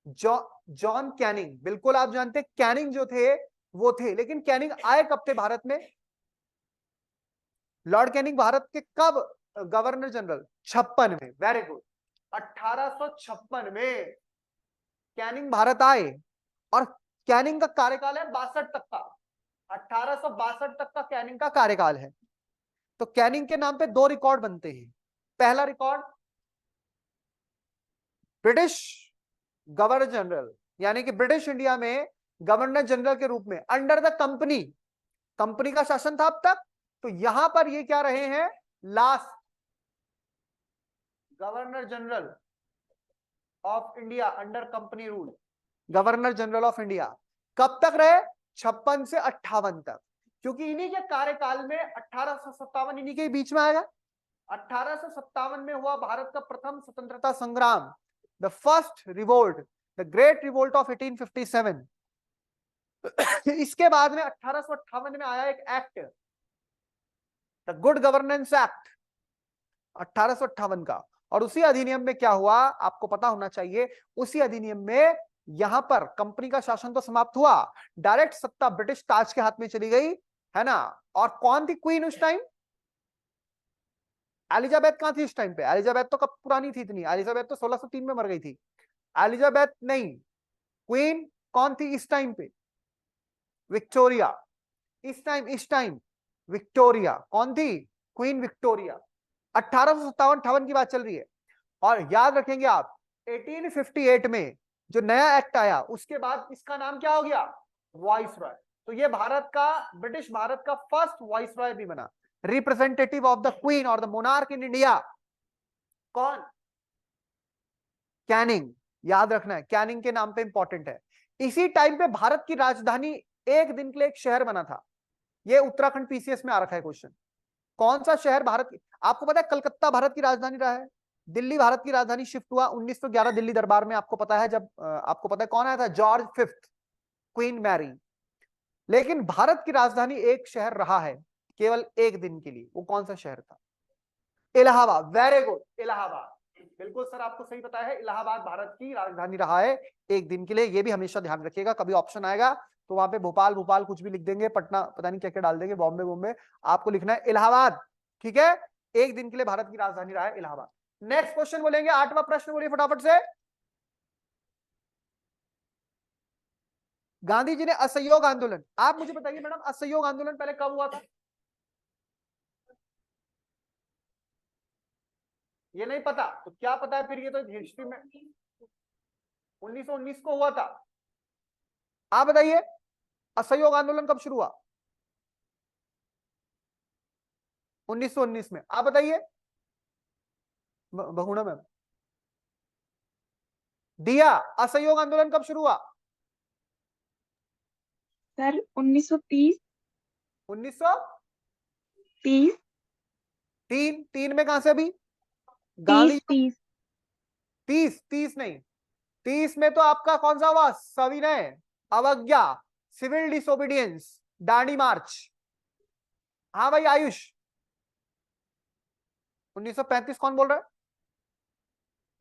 S1: जॉन कैनिंग। बिल्कुल आप जानते हैं, कैनिंग जो थे वो थे, लेकिन कैनिंग आए कब थे भारत में? लॉर्ड कैनिंग भारत के कब गवर्नर जनरल? 56 में। वेरी गुड, 1856 में कैनिंग भारत आए और कैनिंग का कार्यकाल है 62 तक का, 1862 तक का कैनिंग का कार्यकाल है। तो कैनिंग के नाम पे 2 रिकॉर्ड बनते हैं। पहला रिकॉर्ड ब्रिटिश गवर्नर जनरल, यानी कि ब्रिटिश इंडिया में गवर्नर जनरल के रूप में अंडर द कंपनी, कंपनी का शासन था अब तक। तो यहां पर ये क्या रहे हैं, last governor general of India under company rule, governor general of India कब तक रहे, 56 से 58 तक, क्योंकि इन्हीं के कार्यकाल में 1857 इन्हीं के बीच में आएगा। 1857 में हुआ भारत का प्रथम स्वतंत्रता संग्राम, the first revolt, the great revolt of 1857। इसके बाद में 1858 में आया एक act, the good governance act 1858 का, और उसी अधिनियम में क्या हुआ आपको पता होना चाहिए, उसी अधिनियम में यहां पर कंपनी का शासन तो समाप्त हुआ, डायरेक्ट सत्ता ब्रिटिश ताज के हाथ में चली गई, है ना। और कौन थी क्वीन उस टाइम, एलिजाबेथ कहां थी उस टाइम पे, एलिजाबेथ तो कब पुरानी थी इतनी, एलिजाबेथ तो 1603 में मर गई थी, एलिजाबेथ नहीं, क्वीन कौन थी इस टाइम पे, विक्टोरिया। इस टाइम विक्टोरिया कौन थी, क्वीन विक्टोरिया। 1857-58 की बात चल रही है। और याद रखेंगे आप 1858 में जो नया एक्ट आया उसके बाद इसका नाम क्या हो गया, वाइसरॉय। तो ये भारत का, ब्रिटिश भारत का फर्स्ट वाइसरॉय भी बना, रिप्रेजेंटेटिव ऑफ द क्वीन और द मोनार्क इन इंडिया। कौन, कैनिंग, याद रखना है कैनिंग के नाम पे इंपॉर्टेंट है। इसी टाइम पे भारत की राजधानी एक दिन के लिए एक शहर बना था, ये उत्तराखंड पीसीएस में आ रखा है क्वेश्चन। कौन सा शहर भारत की, आपको पता है कलकत्ता भारत की राजधानी रहा है, दिल्ली भारत की राजधानी शिफ्ट हुआ 1911 दिल्ली दरबार में, आपको पता है जब आपको पता है कौन आया था, जॉर्ज फिफ्थ, क्वीन मैरी। लेकिन भारत की राजधानी एक शहर रहा है केवल एक दिन के लिए, वो कौन सा शहर था, इलाहाबाद। वेरी गुड, इलाहाबाद, बिल्कुल सर आपको सही पता है, इलाहाबाद भारत की राजधानी रहा है एक दिन के लिए। ये भी हमेशा ध्यान रखिएगा, कभी ऑप्शन आएगा तो वहां पे भोपाल भोपाल कुछ भी लिख देंगे, पटना पता नहीं क्या क्या डाल देंगे, बॉम्बे बॉम्बे, आपको लिखना है इलाहाबाद, ठीक है। एक दिन के लिए भारत की राजधानी रहा है इलाहाबाद। नेक्स्ट क्वेश्चन बोलेंगे, 8वां प्रश्न बोलिए फटाफट से। गांधी जी ने असहयोग आंदोलन, आप मुझे बताइए मैडम असहयोग आंदोलन पहले कब हुआ था, ये नहीं पता तो क्या पता है फिर, ये तो हिस्ट्री में 1919 को हुआ था। आप बताइए असहयोग आंदोलन कब शुरू हुआ, 1919 में। आप बताइए बहुना मैम, दिया, असहयोग आंदोलन कब शुरू हुआ,
S2: सर 1930
S1: 1903।
S2: 30
S1: तीन में कहां से अभी,
S2: 30
S1: गांधी
S2: 30
S1: 30 नहीं, 30 में तो आपका कौन सा हुआ, सविनय अवज्ञा, सिविल डिसोबीडियंस, दांडी मार्च। हाँ भाई आयुष, 1935 कौन बोल रहा है,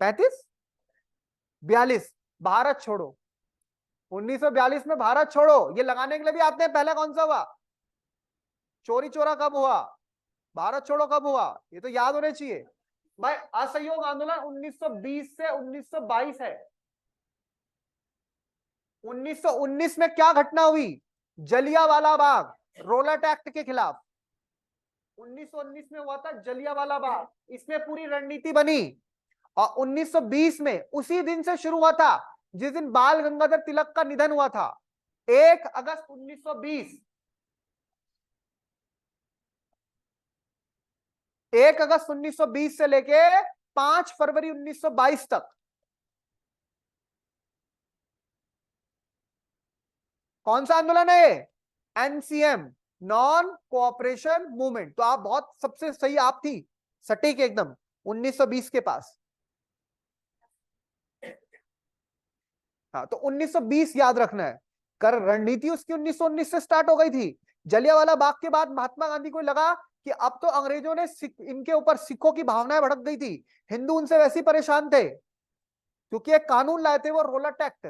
S1: 35 42 भारत छोड़ो, 1942 में भारत छोड़ो ये लगाने के लिए भी आते हैं। पहला कौन सा हुआ, चोरी चोरा कब हुआ, भारत छोड़ो कब हुआ, ये तो याद होने चाहिए भाई। असहयोग आंदोलन 1920 से 1922 है। 1919 में क्या घटना हुई, जलियांवाला बाग, रोलट एक्ट के खिलाफ 1919 में हुआ था जलियांवाला बाग, इसमें पूरी रणनीति बनी। और 1920 में उसी दिन से शुरू हुआ था जिस दिन बाल गंगाधर तिलक का निधन हुआ था, 1 अगस्त 1920, 1 अगस्त 1920 से लेके 5 फरवरी 1922 तक। कौन सा आंदोलन है, एनसीएम, नॉन कोऑपरेशन मूवमेंट। तो आप बहुत सबसे सही आप थी, सटीक एकदम 1920 के पास। हाँ तो 1920 याद रखना है, कर रणनीति उसकी 1919 से स्टार्ट हो गई थी। जलियांवाला बाग के बाद महात्मा गांधी को लगा कि अब तो अंग्रेजों ने इनके ऊपर, सिखों की भावनाएं भड़क गई थी, हिंदू उनसे वैसे ही परेशान थे, क्योंकि एक कानून लाए थे वो रोलट एक्ट,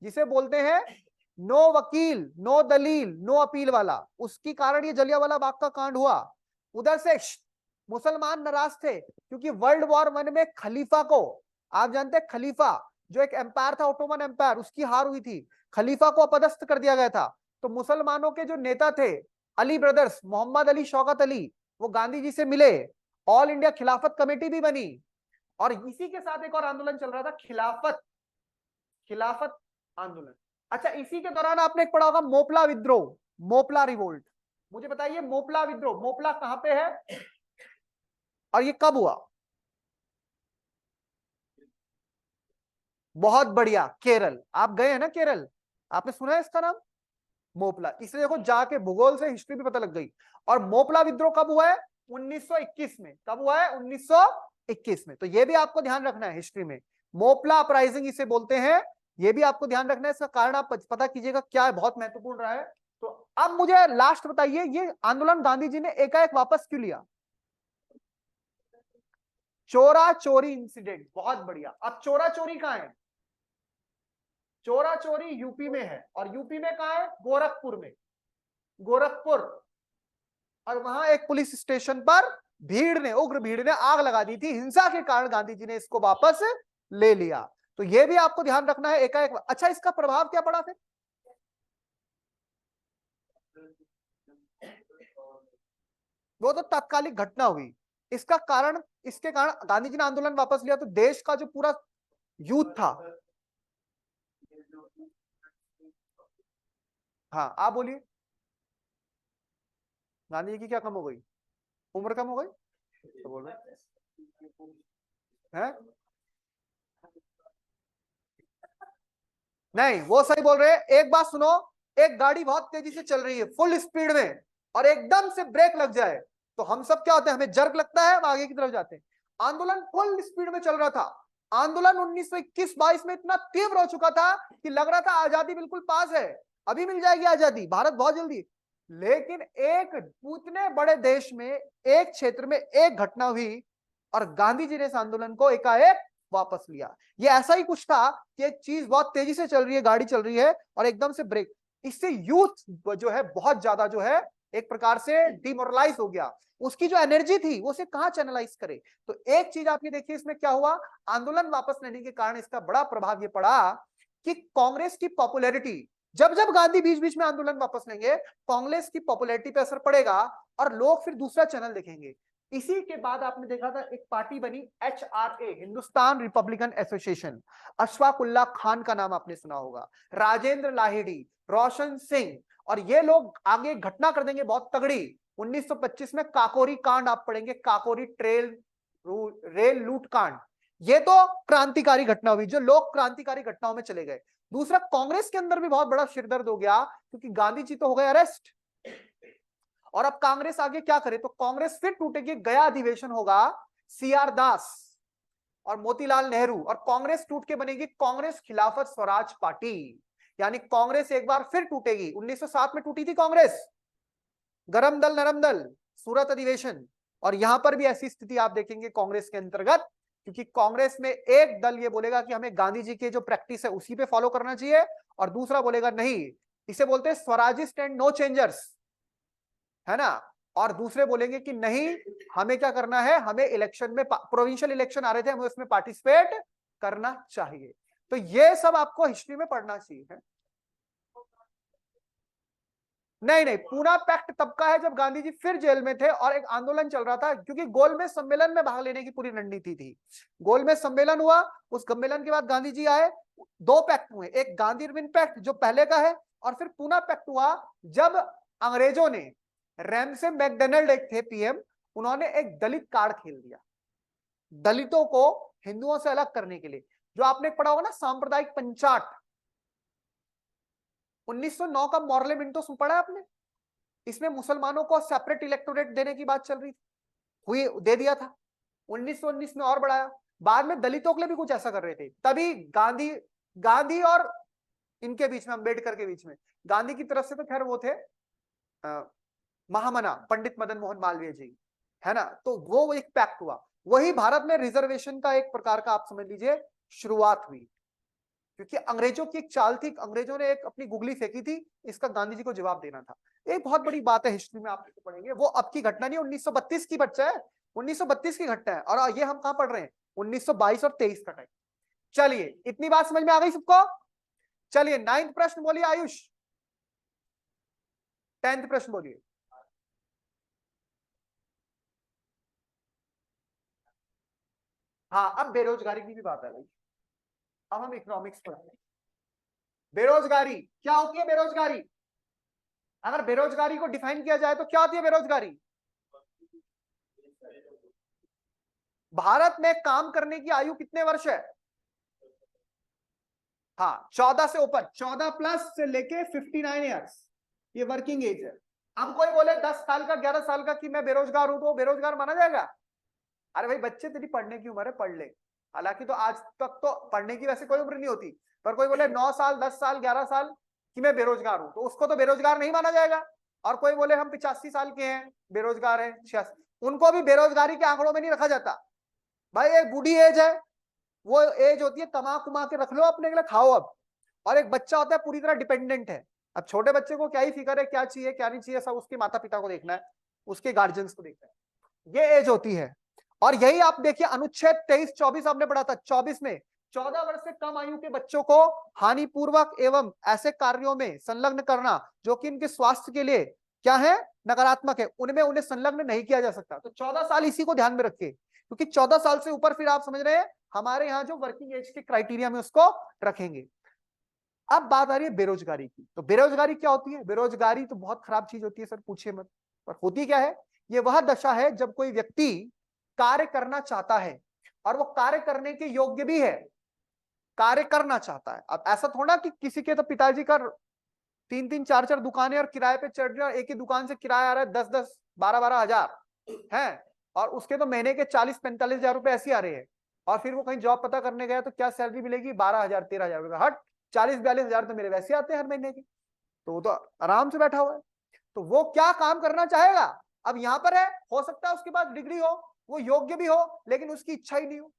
S1: जिसे बोलते हैं नो वकील नो दलील नो अपील वाला, उसकी कारण ये जलियांवाला बाग का कांड हुआ। उधर से मुसलमान नाराज थे क्योंकि वर्ल्ड वॉर 1 में खलीफा को, आप जानते हैं खलीफा जो एक एम्पायर था ओटोमन एम्पायर, उसकी हार हुई थी, खलीफा को अपदस्थ कर दिया गया था। तो मुसलमानों के जो नेता थे अली ब्रदर्स, मोहम्मद अली, शौकत अली, वो गांधी जी से मिले, ऑल इंडिया खिलाफत कमेटी भी बनी, और इसी के साथ एक और आंदोलन चल रहा था, खिलाफत आंदोलन। अच्छा, इसी के दौरान आपने एक पढ़ा होगा मोपला विद्रोह, मोपला रिवोल्ट। मुझे बताइए मोपला विद्रोह, मोपला कहां पे है और ये कब हुआ? बहुत बढ़िया, केरल। आप गए हैं ना केरल, आपने सुना है इसका नाम मोपला? इसलिए देखो जाके भूगोल से हिस्ट्री भी पता लग गई। और मोपला विद्रोह कब हुआ है? 1921 में। कब हुआ है? 1921 में। तो ये भी आपको ध्यान रखना है हिस्ट्री में, मोपला अपराइजिंग इसे बोलते हैं, ये भी आपको ध्यान रखना है। इसका कारण आप पता कीजिएगा क्या है, बहुत महत्वपूर्ण रहा है। तो अब मुझे लास्ट बताइए, ये आंदोलन गांधी जी ने एकाएक वापस क्यों लिया? चोरा चोरी इंसिडेंट, बहुत बढ़िया। अब चोरा चोरी कहां है? चोरा चोरी यूपी में है, और यूपी में कहां है? गोरखपुर में, गोरखपुर। और वहां एक पुलिस स्टेशन पर उग्र भीड़ ने आग लगा दी थी, हिंसा के कारण गांधी जी ने इसको वापस ले लिया। तो ये भी आपको ध्यान रखना है एकाएक। अच्छा, इसका प्रभाव क्या पड़ा फिर? वो तो तात्कालिक घटना हुई, इसका कारण, इसके कारण गांधी जी ने आंदोलन वापस लिया, तो देश का जो पूरा यूथ था। हाँ, आप बोलिए। गांधी जी की क्या कम हो गई? उम्र कम हो गई तो बोल रहे हैं? नहीं, वो सही बोल रहे हैं। एक बात सुनो, एक गाड़ी बहुत तेजी से चल रही है फुल स्पीड में, और एकदम से ब्रेक लग जाए तो हम सब क्या होते हैं? हमें जर्क लगता है, हम आगे की तरफ जाते हैं। आंदोलन फुल स्पीड में चल रहा था। आंदोलन 1921-22 में इतना तीव्र हो चुका था कि लग रहा था आजादी बिल्कुल पास है, अभी मिल जाएगी आजादी, भारत बहुत जल्दी। लेकिन एक उतने बड़े देश में एक क्षेत्र में एक घटना हुई, और गांधी जी ने इस आंदोलन को एकाएक वापस लिया। ये ऐसा ही कुछ था कि एक चीज बहुत तेजी से चल रही है, गाड़ी चल रही है, और एकदम से ब्रेक, इससे यूथ जो है बहुत ज्यादा जो है एक प्रकार से डिमोरलाइज हो गया। उसकी जो एनर्जी थी वो उसे कहां चैनलाइज करे? तो एक चीज आप ये देखिए, इसमें क्या हुआ, आंदोलन वापस लेने के कारण इसका बड़ा प्रभाव ये पड़ा कि कांग्रेस की पॉपुलैरिटी, जब जब गांधी बीच बीच में आंदोलन वापस लेंगे, कांग्रेस की पॉपुलैरिटी पे असर पड़ेगा, और लोग फिर दूसरा चैनल देखेंगे। इसी के बाद आपने देखा था एक पार्टी बनी HRA, Hindustan Republican association. Ashfaq Ullah Khan का नाम आपने सुना होगा, राजेंद्र लाहिड़ी, रोशन सिंह, और ये लोग आगे घटना कर देंगे बहुत तगड़ी। 1925 में काकोरी कांड आप पढ़ेंगे, काकोरी रेल लूट कांड। ये तो क्रांतिकारी घटना हुई, जो लोग क्रांतिकारी घटनाओं में चले गए। दूसरा, कांग्रेस के अंदर भी बहुत बड़ा सिरदर्द हो गया, क्योंकि गांधी जी तो हो गए अरेस्ट, और अब कांग्रेस आगे क्या करे? तो कांग्रेस फिर टूटेगी, गया अधिवेशन होगा, CR दास और मोतीलाल नेहरू, और कांग्रेस टूट के बनेगी कांग्रेस खिलाफत स्वराज पार्टी। यानी कांग्रेस एक बार फिर टूटेगी। 1907 में टूटी थी कांग्रेस, गरम दल नरम दल, सूरत अधिवेशन। और यहां पर भी ऐसी स्थिति आप देखेंगे कांग्रेस के अंतर्गत, क्योंकि कांग्रेस में एक दल ये बोलेगा कि हमें गांधी जी के जो प्रैक्टिस है उसी पे फॉलो करना चाहिए, और दूसरा बोलेगा नहीं, इसे बोलते हैं स्वराजिस्ट एंड नो चेंजर्स, है ना। और दूसरे बोलेंगे कि नहीं, हमें क्या करना है, हमें इलेक्शन में, प्रोविंशियल इलेक्शन आ रहे थे, हमें उसमें पार्टिसिपेट करना चाहिए। तो ये सब आपको हिस्ट्री में पढ़ना चाहिए। नहीं नहीं, पूना पैक्ट तब का है जब गांधी जी फिर जेल में थे और एक आंदोलन चल रहा था, क्योंकि गोलमेज सम्मेलन में भाग लेने की पूरी रणनीति थी। गोलमेज सम्मेलन हुआ, उस सम्मेलन के बाद गांधी जी आए, 2 पैक्ट हुए, एक गांधी इरविन पैक्ट जो पहले का है, और फिर पूना पैक्ट हुआ जब अंग्रेजों ने, रैमसे मैकडोनाल्ड एक थे PM, उन्होंने एक दलित कार्ड खेल दिया, दलितों को हिंदुओं से अलग करने के लिए। जो आपने पढ़ा होगा ना सांप्रदायिक पंचाट, 1909 का मॉर्लेमेंटो पढ़ा है आपने? इसमें मुसलमानों को सेपरेट इलेक्टोरेट देने की बात चल रही थी, हुई, दे दिया था। 1919 में और बढ़ाया, बाद में दलितों के लिए भी कुछ ऐसा कर रहे थे। तभी गांधी और इनके बीच में, अंबेडकर के बीच में, गांधी की तरफ से तो खैर वो थे महामना पंडित मदन मोहन मालवीय जी, है ना। तो वो एक पैक्ट हुआ, वही भारत में रिजर्वेशन का एक प्रकार का आप समझ लीजिए शुरुआत हुई, क्योंकि अंग्रेजों की एक चाल थी, अंग्रेजों ने एक अपनी गुगली फेंकी थी, इसका गांधी जी को जवाब देना था। एक बहुत बड़ी बात है हिस्ट्री में, आप पढ़ेंगे, वो अब की घटना नहीं, 1932 की बच्चा है, 1932 की घटना है, और ये हम कहां पढ़ रहे हैं? 1922 और 23 का टाइम। चलिए इतनी बात समझ में आ गई सबको। चलिए 9th प्रश्न बोलिए आयुष। 10th प्रश्न बोलिए। हाँ अब बेरोजगारी की भी बात है भाई, अब हम इकोनॉमिक्स पढ़ेंगे। बेरोजगारी क्या होती है? बेरोजगारी, अगर बेरोजगारी को डिफाइन किया जाए तो क्या होती है बेरोजगारी? भारत में काम करने की आयु कितने वर्ष है? हाँ 14 से ऊपर, 14 प्लस से लेके 59 ईयर्स, ये वर्किंग एज है। अब कोई बोले 10 साल का 11 साल का कि मैं बेरोजगार हूं, तो बेरोजगार माना जाएगा? अरे भाई बच्चे तेरी पढ़ने की उम्र है, पढ़ ले। हालांकि तो आज तक तो पढ़ने की वैसे कोई उम्र नहीं होती, पर कोई बोले 9 साल 10 साल 11 साल कि मैं बेरोजगार हूं, तो उसको तो बेरोजगार नहीं माना जाएगा। और कोई बोले हम 85 साल के हैं बेरोजगार है, 86, उनको भी बेरोजगारी के आंकड़ों में नहीं रखा जाता। भाई एक बूढ़ी एज है, वो एज होती है कमा कुमा के रख लो अपने के लिए, खाओ अब। और एक बच्चा होता है पूरी तरह डिपेंडेंट है। अब छोटे बच्चे को क्या ही फिक्र है, क्या चाहिए क्या नहीं चाहिए, सब उसके माता पिता को देखना है, उसके गार्जियंस को देखना है, ये एज होती है। और यही आप देखिए अनुच्छेद 23-24 आपने पढ़ा था, 24 में 14 वर्ष से कम आयु के बच्चों को हानिपूर्वक एवं ऐसे कार्यों में संलग्न करना जो कि इनके स्वास्थ्य के लिए क्या है, नकारात्मक है, उनमें उन्हें संलग्न नहीं किया जा सकता। तो 14 साल इसी को ध्यान में रखिए, क्योंकि 14 साल से ऊपर फिर आप समझ रहे हैं हमारे यहाँ जो वर्किंग एज के क्राइटेरिया में उसको रखेंगे। अब बात आ रही है बेरोजगारी की। तो बेरोजगारी क्या होती है? बेरोजगारी तो बहुत खराब चीज होती है सर, पूछिए मत। पर होती क्या है? ये वह दशा है जब कोई व्यक्ति कार्य करना चाहता है और वो कार्य करने के योग्य भी है, कार्य करना चाहता है। अब ऐसा थोड़ा कि किसी के तो पिताजी का 3-3 4-4 दुकानें और किराए पे चढ़ रहे, और एक ही दुकान से किराया आ रहा है 10-10 12-12 हजार है, और उसके तो महीने के 40-45 हजार रुपए ऐसे आ रहे हैं। और फिर वो कहीं जॉब पता करने गया तो क्या सैलरी मिलेगी? 12,000 13,000 रुपए। हट, 40-42 हजार तो मेरे वैसे आते हैं हर महीने के, तो वो तो आराम से बैठा हुआ है। तो वो क्या काम करना चाहेगा? अब यहां पर है, हो सकता है उसके पास डिग्री हो, वो योग्य भी हो, लेकिन उसकी इच्छा ही नहीं हो।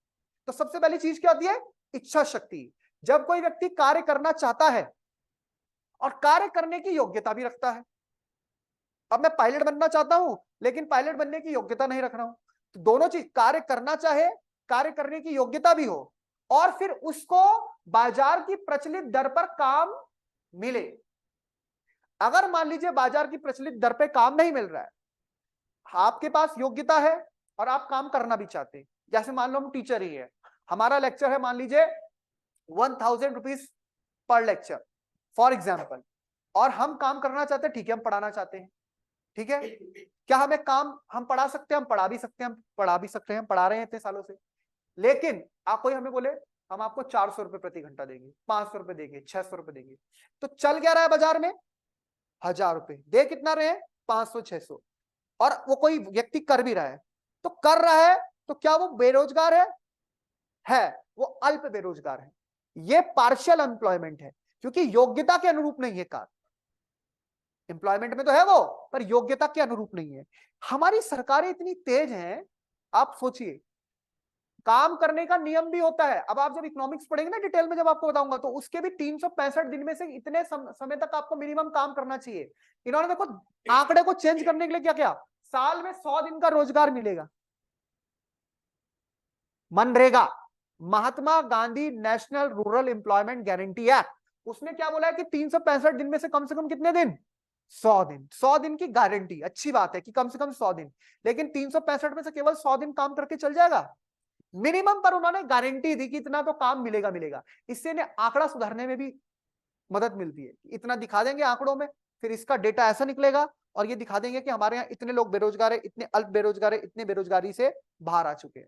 S1: तो सबसे पहली चीज क्या होती है? इच्छा शक्ति। जब कोई व्यक्ति कार्य करना चाहता है और कार्य करने की योग्यता भी रखता है। अब मैं पायलट बनना चाहता हूं लेकिन पायलट बनने की योग्यता नहीं रख रहा हूं, तो दोनों चीज, कार्य करना चाहे, कार्य करने की योग्यता भी हो, और फिर उसको बाजार की प्रचलित दर पर काम मिले। अगर मान लीजिए बाजार की प्रचलित दर पे काम नहीं मिल रहा है, आपके पास योग्यता है और आप काम करना भी चाहते हैं, जैसे मान लो हम टीचर ही है, हमारा लेक्चर है मान लीजिए 1000 rupees per lecture for example, और हम काम करना चाहते हैं, ठीक है हम पढ़ाना चाहते हैं, ठीक है, क्या हमें काम हम पढ़ा सकते हैं? हम पढ़ा भी सकते हैं, हम पढ़ा भी सकते हैं, हम पढ़ा रहे हैं इतने सालों से। लेकिन आप कोई हमें बोले हम आपको 400 रुपए प्रति घंटा देंगे, 500 रुपए देंगे, 600 रुपए देंगे, तो चल क्या रहा है बाजार में? 1000 रुपए दे कितना रहे? 500-600, और वो कोई व्यक्ति कर भी रहा है, तो कर रहा है तो क्या वो बेरोजगार है? वो अल्प बेरोजगार है, ये पार्शियल एम्प्लॉयमेंट है, क्योंकि योग्यता के अनुरूप नहीं है कार्य। एम्प्लॉयमेंट में तो है वो, पर योग्यता के अनुरूप नहीं है। हमारी सरकारें इतनी तेज हैं, आप सोचिए, काम करने का नियम भी होता है। अब आप जब इकोनॉमिक्स पढ़ेंगे ना डिटेल में, जब आपको बताऊंगा, तो उसके भी 365 दिन में से इतने समय तक आपको मिनिमम काम करना चाहिए। इन्होंने देखो आंकड़े को चेंज करने के लिए क्या किया, साल में 100 दिन का रोजगार मिलेगा। MNREGA, Mahatma Gandhi national rural employment guarantee act, उसने क्या बोला है कि 365 दिन में से कम कितने दिन? 100 दिन। 100 दिन की गारंटी, अच्छी बात है कि कम से कम 100 दिन, लेकिन 365 में से केवल 100 दिन काम करके चल जाएगा? मिनिमम पर उन्होंने गारंटी दी कि इतना तो काम मिलेगा। इससे इन्हें आंकड़ा सुधारने में भी मदद मिलती है। इतना दिखा देंगे आंकड़ों में, फिर इसका डेटा ऐसा निकलेगा, और ये दिखा देंगे कि हमारे यहाँ इतने लोग बेरोजगार है, इतने अल्प बेरोजगार है, इतने बेरोजगारी से बाहर आ चुके हैं।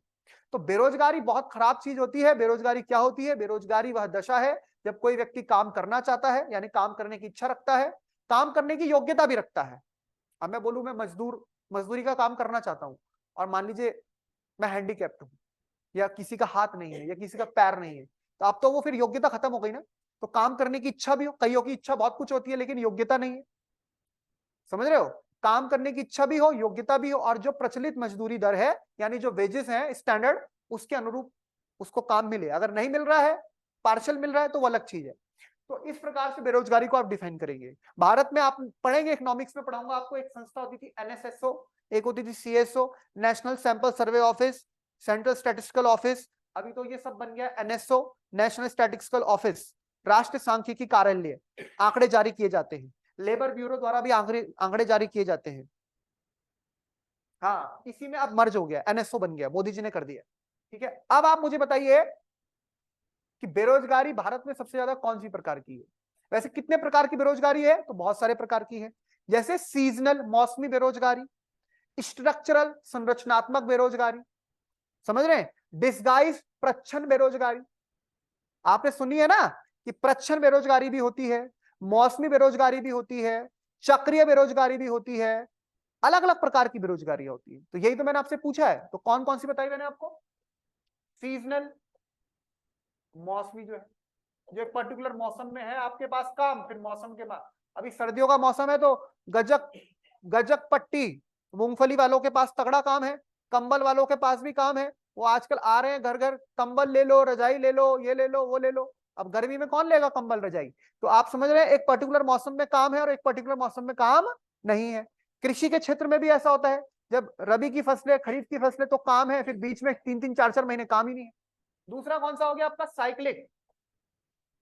S1: तो बेरोजगारी बहुत खराब चीज होती है। बेरोजगारी क्या होती है? बेरोजगारी वह दशा है जब कोई व्यक्ति काम करना चाहता है, यानी काम करने की इच्छा रखता है, काम करने की योग्यता भी रखता है। अब मैं बोलूं मैं मजदूरी का काम करना चाहता हूं, और मान लीजिए मैं हैंडीकैप्ड हूं, या किसी का हाथ नहीं है, या किसी का पैर नहीं है, तो अब तो वो फिर योग्यता खत्म हो गई ना। तो काम करने की इच्छा भी हो, कईयों की इच्छा बहुत कुछ होती है लेकिन योग्यता नहीं है, समझ रहे हो? काम करने की इच्छा भी हो, योग्यता भी हो, और जो प्रचलित मजदूरी दर है, यानी जो वेजेस हैं स्टैंडर्ड, उसके अनुरूप उसको काम मिले। अगर नहीं मिल रहा है, पार्शियल मिल रहा है, तो वो अलग चीज है। तो इस प्रकार से बेरोजगारी को आप डिफाइन करेंगे। भारत में आप पढ़ेंगे, इकोनॉमिक्स में पढ़ाऊंगा आपको, एक संस्था होती थी NSSO, एक होती थी CSO, national sample survey office, central statistical office, अभी तो ये सब बन गया एनएसओ, नेशनल स्टैटिस्टिकल ऑफिस, राष्ट्रीय सांख्यिकी कार्यालय, आंकड़े जारी किए जाते हैं। लेबर ब्यूरो द्वारा भी आंकड़े जारी किए जाते हैं। हाँ, इसी में अब मर्ज हो गया, एनएसओ बन गया, मोदी जी ने कर दिया। ठीक है, अब आप मुझे बताइए कि बेरोजगारी भारत में सबसे ज्यादा कौन सी प्रकार की है? वैसे कितने प्रकार की बेरोजगारी है? तो बहुत सारे प्रकार की है, जैसे सीजनल मौसमी बेरोजगारी, स्ट्रक्चरल संरचनात्मक बेरोजगारी, समझ रहे हैं, डिस्गाइज प्रच्छन्न बेरोजगारी, आपने सुनी है ना कि प्रच्छन्न बेरोजगारी भी होती है, मौसमी बेरोजगारी भी होती है, चक्रीय बेरोजगारी भी होती है, अलग अलग प्रकार की बेरोजगारी होती है। तो यही तो मैंने आपसे पूछा है, तो कौन कौन सी बताई मैंने आपको? सीजनल, मौसमी जो है, जो एक पर्टिकुलर मौसम में है आपके पास काम, फिर मौसम के बाद, अभी सर्दियों का मौसम है तो गजक गजक पट्टी, मूंगफली वालों के पास तगड़ा काम है, कंबल वालों के पास भी काम है, वो आजकल आ रहे हैं घर घर, कंबल ले लो, रजाई ले लो, ये ले लो, वो ले लो। अब गर्मी में कौन लेगा कंबल रजाई? तो आप समझ रहे हैं, एक पर्टिकुलर मौसम में काम है और एक पर्टिकुलर मौसम में काम नहीं है। कृषि के क्षेत्र में भी ऐसा होता है, जब रबी की फसलें, खरीफ की फसलें तो काम है, फिर बीच में 3-3 4-4 महीने काम ही नहीं है। दूसरा कौन सा हो गया आपका? साइक्लिक,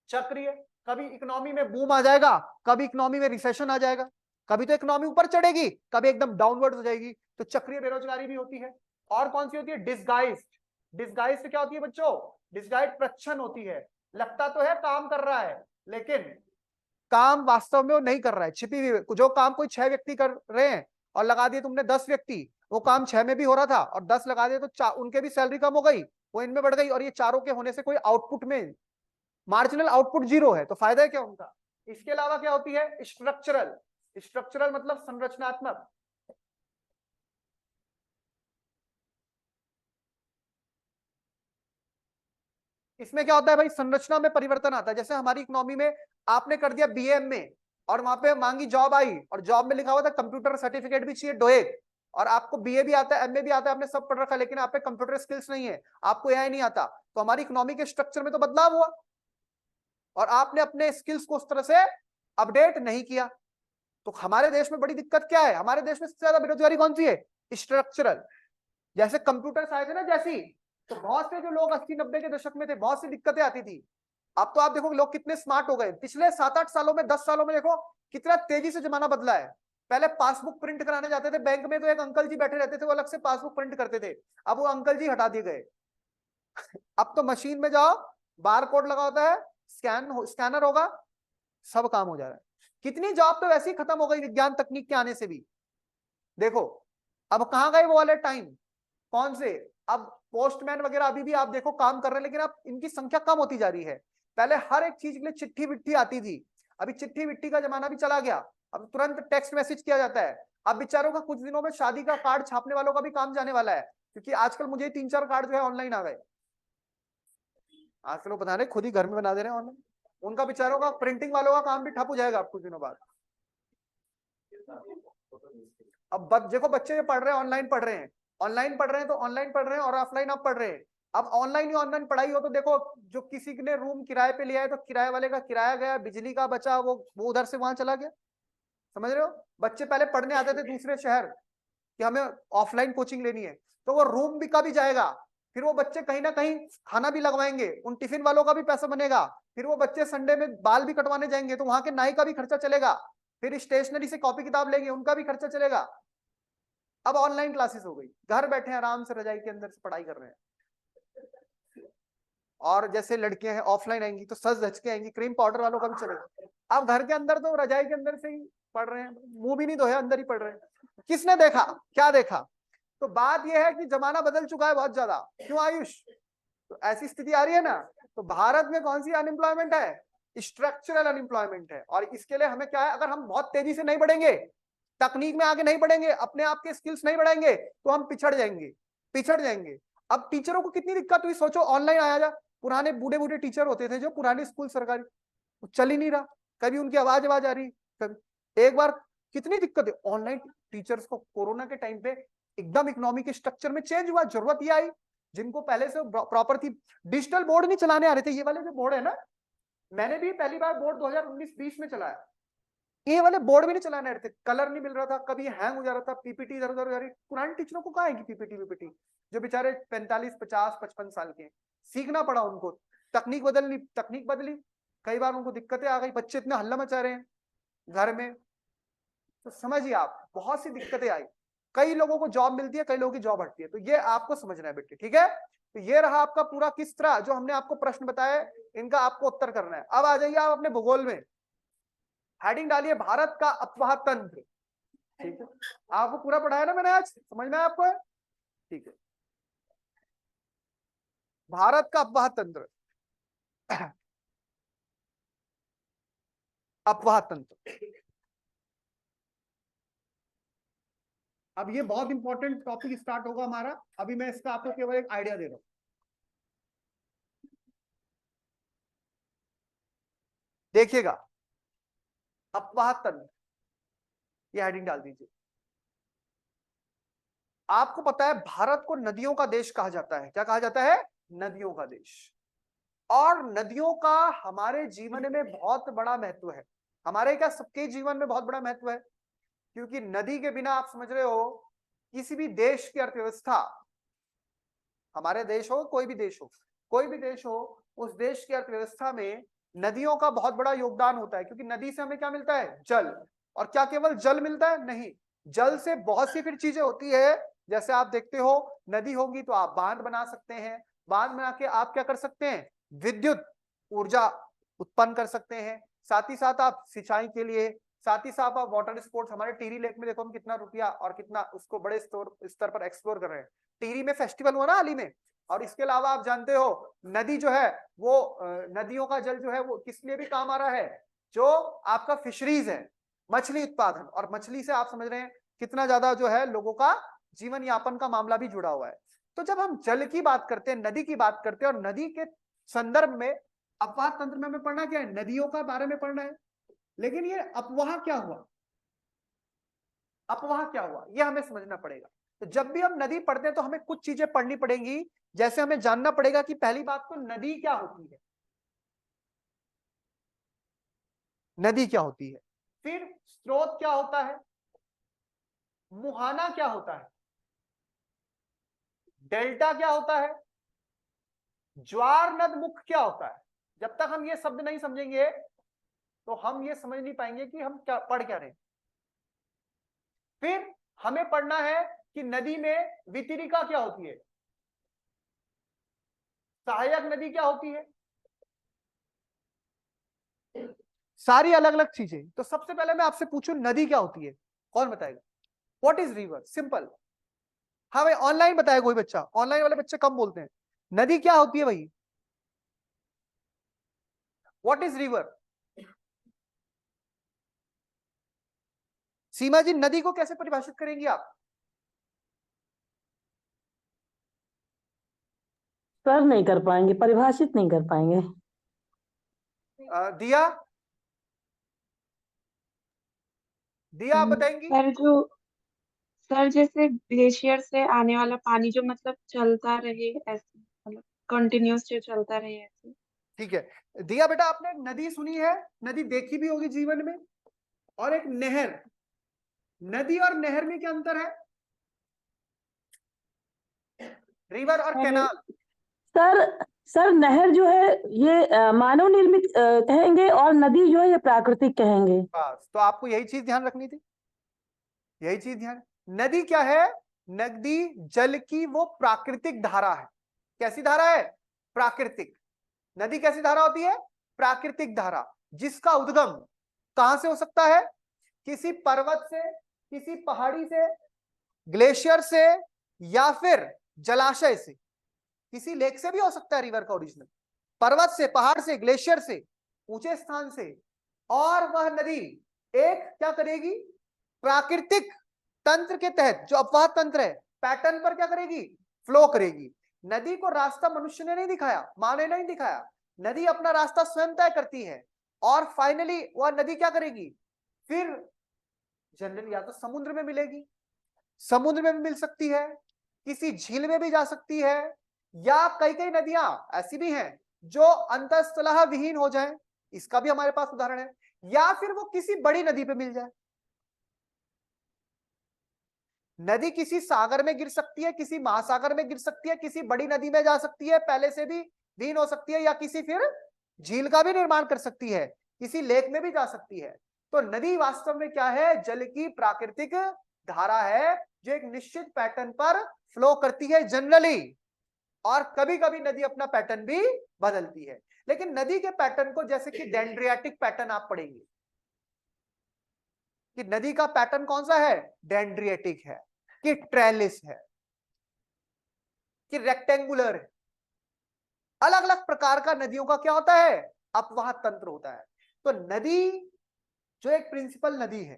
S1: चक्रीय, कभी इकोनॉमी में बूम आ जाएगा, कभी इकोनॉमी में रिसेशन आ जाएगा, कभी तो इकोनॉमी ऊपर चढ़ेगी, कभी एकदम डाउनवर्ड हो जाएगी, तो चक्रीय बेरोजगारी भी होती है। और कौन सी होती है? डिस्गाइज्ड। डिस्गाइज्ड क्या होती है बच्चों? डिस्गाइज्ड प्रच्छन्न होती है, लगता तो है काम कर रहा है लेकिन काम वास्तव में वो नहीं कर रहा है, छिपी हुई, जो काम कोई 6 व्यक्ति कर रहे हैं और लगा दिए तुमने 10 व्यक्ति, वो काम 6 में भी हो रहा था और 10 लगा दिए तो उनके भी सैलरी कम हो गई, वो इनमें बढ़ गई, और ये चारों के होने से कोई आउटपुट में मार्जिनल आउटपुट जीरो है, तो फायदा है क्या उनका? इसके अलावा क्या होती है? स्ट्रक्चरल। स्ट्रक्चरल मतलब संरचनात्मक, इसमें क्या होता है भाई? संरचना में परिवर्तन आता है। जैसे हमारी इकोनॉमी में आपने कर दिया बीएम में और वहां पे मांगी जॉब आई और जॉब में लिखा हुआ था कंप्यूटर सर्टिफिकेट भी चाहिए डोएक, और आपको बीए भी आता है, एमए भी आता है, आपने सब पढ़ रखा है, लेकिन आप पे कंप्यूटर स्किल्स नहीं है, आपको एआई नहीं आता, तो हमारी इकोनॉमी के स्ट्रक्चर में तो बदलाव हुआ और आपने अपने स्किल्स को उस तरह से अपडेट नहीं किया। तो हमारे देश में बड़ी दिक्कत क्या है? हमारे देश में सबसे ज्यादा बेरोजगारी कौन सी है? स्ट्रक्चरल। जैसे कंप्यूटर्स आए थे ना, जैसी, तो बहुत से जो लोग 80-90 के दशक में थे, बहुत सी दिक्कतें आती थी। अब तो आप देखो लोग कितने स्मार्ट हो गए, पिछले 7-8 सालों में, 10 सालों में देखो कितना तेजी से जमाना बदला है। पहले पासबुक प्रिंट कराने जाते थे बैंक में, तो एक अंकल जी बैठे रहते थे, वो अलग से पासबुक प्रिंट करते थे, अब वो अंकल जी हटा दिए गए। अब तो मशीन में जाओ, बार कोड लगा होता है, स्कैनर होगा, सब काम हो जा रहा है। कितनी जॉब तो वैसे ही खत्म हो गई विज्ञान तकनीक के आने से भी। देखो अब कहां गए वो वाले टाइम, कौन से? अब पोस्टमैन वगैरह अभी भी आप देखो काम कर रहे हैं, लेकिन अब इनकी संख्या कम होती जा रही है। पहले हर एक चीज के लिए चिट्ठी विट्ठी आती थी, अभी चिट्ठी विट्ठी का जमाना भी चला गया, अब तुरंत टेक्स्ट मैसेज किया जाता है। अब बेचारों का कुछ दिनों में शादी का कार्ड छापने वालों का भी काम जाने वाला है, क्योंकि आजकल मुझे 3-4 कार्ड जो है ऑनलाइन आ गए। आजकल वो बता रहे खुद ही घर में बना दे रहे हैं ऑनलाइन, उनका बेचारों का प्रिंटिंग वालों का काम भी ठप हो जाएगा अब कुछ दिनों बाद। अब देखो बच्चे जो पढ़ रहे हैं ऑनलाइन पढ़ रहे हैं, ऑनलाइन पढ़ रहे हैं तो ऑनलाइन पढ़ रहे हैं और ऑफलाइन आप पढ़ रहे हैं। अब ऑनलाइन ही ऑनलाइन पढ़ाई हो तो देखो, जो किसी ने रूम किराए पे लिया है तो किराए वाले का किराया गया, बिजली का बचा, वो उधर से वहां चला गया। समझ रहे हो? बच्चे पहले पढ़ने आते थे दूसरे शहर कि हमें ऑफलाइन कोचिंग लेनी है, तो वो रूम भी का भी जाएगा, फिर वो बच्चे कहीं ना कहीं खाना भी लगवाएंगे, उन टिफिन वालों का भी पैसा बनेगा, फिर वो बच्चे संडे में बाल भी कटवाने जाएंगे तो वहां के नाई का भी खर्चा चलेगा, फिर स्टेशनरी से कॉपी किताब लेंगे उनका भी खर्चा चलेगा। अब ऑनलाइन क्लासेस हो गई, घर बैठे आराम से रजाई के अंदर से पढ़ाई कर रहे हैं। और जैसे लड़कियां हैं ऑफलाइन आएंगी तो सज धज के आएंगी, क्रीम पाउडर वालों का भी चलेगा। अब घर के अंदर तो रजाई के अंदर से ही पढ़ रहे हैं, मुंह भी नहीं धोया अंदर ही पढ़ रहे हैं। किसने देखा? क्या देखा? तो बात यह है कि जमाना बदल चुका है बहुत ज्यादा। क्यों आयुष? तो ऐसी स्थिति आ रही है ना, तो भारत में कौन सी अनएम्प्लॉयमेंट है? स्ट्रक्चरल अनएम्प्लॉयमेंट है। और इसके लिए हमें क्या है, अगर हम बहुत तेजी से नहीं बढ़ेंगे, तकनीक में आगे नहीं बढ़ेंगे, अपने आप के स्किल्स नहीं बढ़ाएंगे, तो हम पिछड़ जाएंगे। अब टीचरों को कितनी दिक्कत हुई, सोचो ऑनलाइन आया जा, पुराने बूढ़े बूढ़े टीचर होते थे जो पुराने स्कूल सरकारी, चल ही नहीं रहा, कभी उनकी आवाज आ रही, कभी एक बार कितनी दिक्कत है ऑनलाइन टीचर्स को। कोरोना के टाइम पे एकदम इकोनॉमी के स्ट्रक्चर में चेंज हुआ, जरूरत ये आई, जिनको पहले से प्रॉपर थी, डिजिटल बोर्ड नहीं चलाने आ रहे थे, ये वाले जो बोर्ड है ना, मैंने भी पहली बार बोर्ड 2019-20 में चलाया, ये वाले बोर्ड भी नहीं चलाने आ रहे थे, कलर नहीं मिल रहा था, कभी हैंग हो जा रहा था, पीपीटी इधर उधर जा रही। पुराने टीचरों को कहाँ है कि पीपीटी जो बेचारे 45, 50, 55 साल के, सीखना पड़ा उनको, तकनीक बदली, कई बार उनको दिक्कतें आ गई, बच्चे इतने हल्ला मचा रहे हैं घर में, तो समझिए आप बहुत सी दिक्कतें आई, कई लोगों को जॉब मिलती है, कई लोगों की जॉब हटती है, तो ये आपको समझना है बेटे, ठीक है। तो ये रहा आपका पूरा किस तरह जो हमने आपको प्रश्न बताए, इनका आपको उत्तर करना है। अब आ जाइए आप अपने भूगोल में, हेडिंग डालिए भारत का अफवाह तंत्र, ठीक है। आपको पूरा पढ़ाया ना मैंने आज, समझ में आया आपको, ठीक है। भारत का अफवाह तंत्र, अफवाह तंत्र, अब ये बहुत इंपॉर्टेंट टॉपिक स्टार्ट होगा हमारा, अभी मैं इसका आपको केवल एक आइडिया दे रहा हूं। देखिएगा, अफवाह तंत्र, ये हेडिंग डाल दीजिए। आपको पता है भारत को नदियों का देश कहा जाता है, क्या कहा जाता है, नदियों का देश। और नदियों का हमारे जीवन में बहुत बड़ा महत्व है, हमारे क्या सबके जीवन में बहुत बड़ा महत्व है, क्योंकि नदी के बिना आप समझ रहे हो किसी भी देश की अर्थव्यवस्था, हमारे देश हो कोई भी देश हो, कोई भी देश हो, उस देश की अर्थव्यवस्था में नदियों का बहुत बड़ा योगदान होता है, क्योंकि नदी से हमें क्या मिलता है, जल। और क्या केवल जल मिलता है, नहीं, जल से बहुत सी फिर चीजें होती है, जैसे आप देखते हो नदी होगी तो आप बांध बना सकते हैं, बांध बना के आप क्या कर सकते हैं, विद्युत ऊर्जा उत्पन्न कर सकते हैं, साथ ही साथ आप सिंचाई के लिए, साथ ही साथ आप वाटर स्पोर्ट्स, हमारे टिहरी लेक में देखो हम कितना रुपया और कितना उसको बड़े स्तर पर एक्सप्लोर कर रहे हैं, टिहरी में फेस्टिवल हुआ ना हाल ही में। और इसके अलावा आप जानते हो नदी जो है वो नदियों का जल जो है वो किस लिए भी काम आ रहा है, जो आपका फिशरीज है, मछली उत्पादन, और मछली से आप समझ रहे हैं कितना ज्यादा जो है लोगों का जीवन यापन का मामला भी जुड़ा हुआ है। तो जब हम जल की बात करते हैं, नदी की बात करते हैं, और नदी के संदर्भ में अफवाह तंत्र में हमें पढ़ना क्या है, नदियों का बारे में पढ़ना है। लेकिन ये अफवाह क्या हुआ, अफवाह क्या हुआ, ये हमें समझना पड़ेगा। तो जब भी हम नदी पढ़ते हैं तो हमें कुछ चीजें पढ़नी पड़ेंगी, जैसे हमें जानना पड़ेगा कि पहली बात तो नदी क्या होती है, नदी क्या होती है, फिर स्रोत क्या होता है, मुहाना क्या होता है, डेल्टा क्या होता है, ज्वार नद मुख क्या होता है। जब तक हम ये शब्द नहीं समझेंगे तो हम ये समझ नहीं पाएंगे कि हम क्या पढ़ क्या रहे हैं। फिर हमें पढ़ना है कि नदी में वितरिका क्या होती है, सहायक नदी क्या होती है, सारी अलग अलग चीजें। तो सबसे पहले मैं आपसे पूछूं नदी क्या होती है, कौन बताएगा, व्हाट इज रिवर, सिंपल। हाँ भाई ऑनलाइन बताया कोई बच्चा, ऑनलाइन वाले बच्चे कम बोलते हैं, नदी क्या होती है भाई, व्हाट इज रिवर। सीमा जी नदी को कैसे परिभाषित करेंगी आप,
S4: सर नहीं कर पाएंगे, परिभाषित नहीं कर पाएंगे।
S1: दिया, दिया आप बताएंगी।
S2: सर जैसे ग्लेशियर से आने वाला पानी जो मतलब चलता रहे ऐसे, मतलब कंटिन्यूस जो चलता रहे ऐसे।
S1: ठीक है, दिया बेटा आपने एक नदी सुनी है, नदी देखी भी होगी जीवन में, और एक नहर, नदी और नहर में क्या अंतर है, रिवर और कैनाल।
S4: सर सर नहर जो है ये मानव निर्मित कहेंगे, और नदी जो है ये प्राकृतिक कहेंगे।
S1: बस, तो आपको यही चीज ध्यान रखनी थी, यही चीज ध्यान। नदी क्या है, नदी जल की वो प्राकृतिक धारा है, कैसी धारा है, प्राकृतिक। नदी कैसी धारा होती है, प्राकृतिक धारा, जिसका उद्गम कहां से हो सकता है, किसी पर्वत से, किसी पहाड़ी से, ग्लेशियर से, या फिर जलाशय से, किसी लेक से भी हो सकता है रिवर का ओरिजिनल, पर्वत से, पहाड़ से, ग्लेशियर से, ऊंचे स्थान से। और वह नदी एक क्या करेगी, प्राकृतिक तंत्र के तहत, जो अपवाह तंत्र है, पैटर्न पर क्या करेगी, फ्लो करेगी। नदी को रास्ता मनुष्य ने नहीं दिखाया, माँ ने नहीं दिखाया, नदी अपना रास्ता स्वयं तय करती है। और फाइनली वह नदी क्या करेगी, फिर जनरली या तो समुद्र में मिलेगी, समुद्र में भी मिल सकती है, किसी झील में भी जा सकती है, या कई कई नदियां ऐसी भी हैं जो अंतःस्थलह विहीन हो जाएं, इसका भी हमारे पास उदाहरण है, या फिर वो किसी बड़ी नदी पे मिल जाए। नदी किसी सागर में गिर सकती है, किसी महासागर में गिर सकती है, किसी बड़ी नदी में जा सकती है, पहले से भी विलीन हो सकती है, या किसी फिर झील का भी निर्माण कर सकती है, किसी लेक में भी जा सकती है। तो नदी वास्तव में क्या है? जल की प्राकृतिक धारा है जो एक निश्चित पैटर्न पर फ्लो करती है जनरली, और कभी कभी नदी अपना पैटर्न भी बदलती है। लेकिन नदी के पैटर्न को, जैसे कि डेंड्रियाटिक पैटर्न आप पढ़ेंगे कि नदी का पैटर्न कौन सा है? डेंड्रियाटिक है, कि ट्रेलिस है, कि रेक्टेंगुलर है। अलग अलग प्रकार का नदियों का क्या होता है? अपवाह तंत्र होता है। तो नदी जो एक प्रिंसिपल नदी है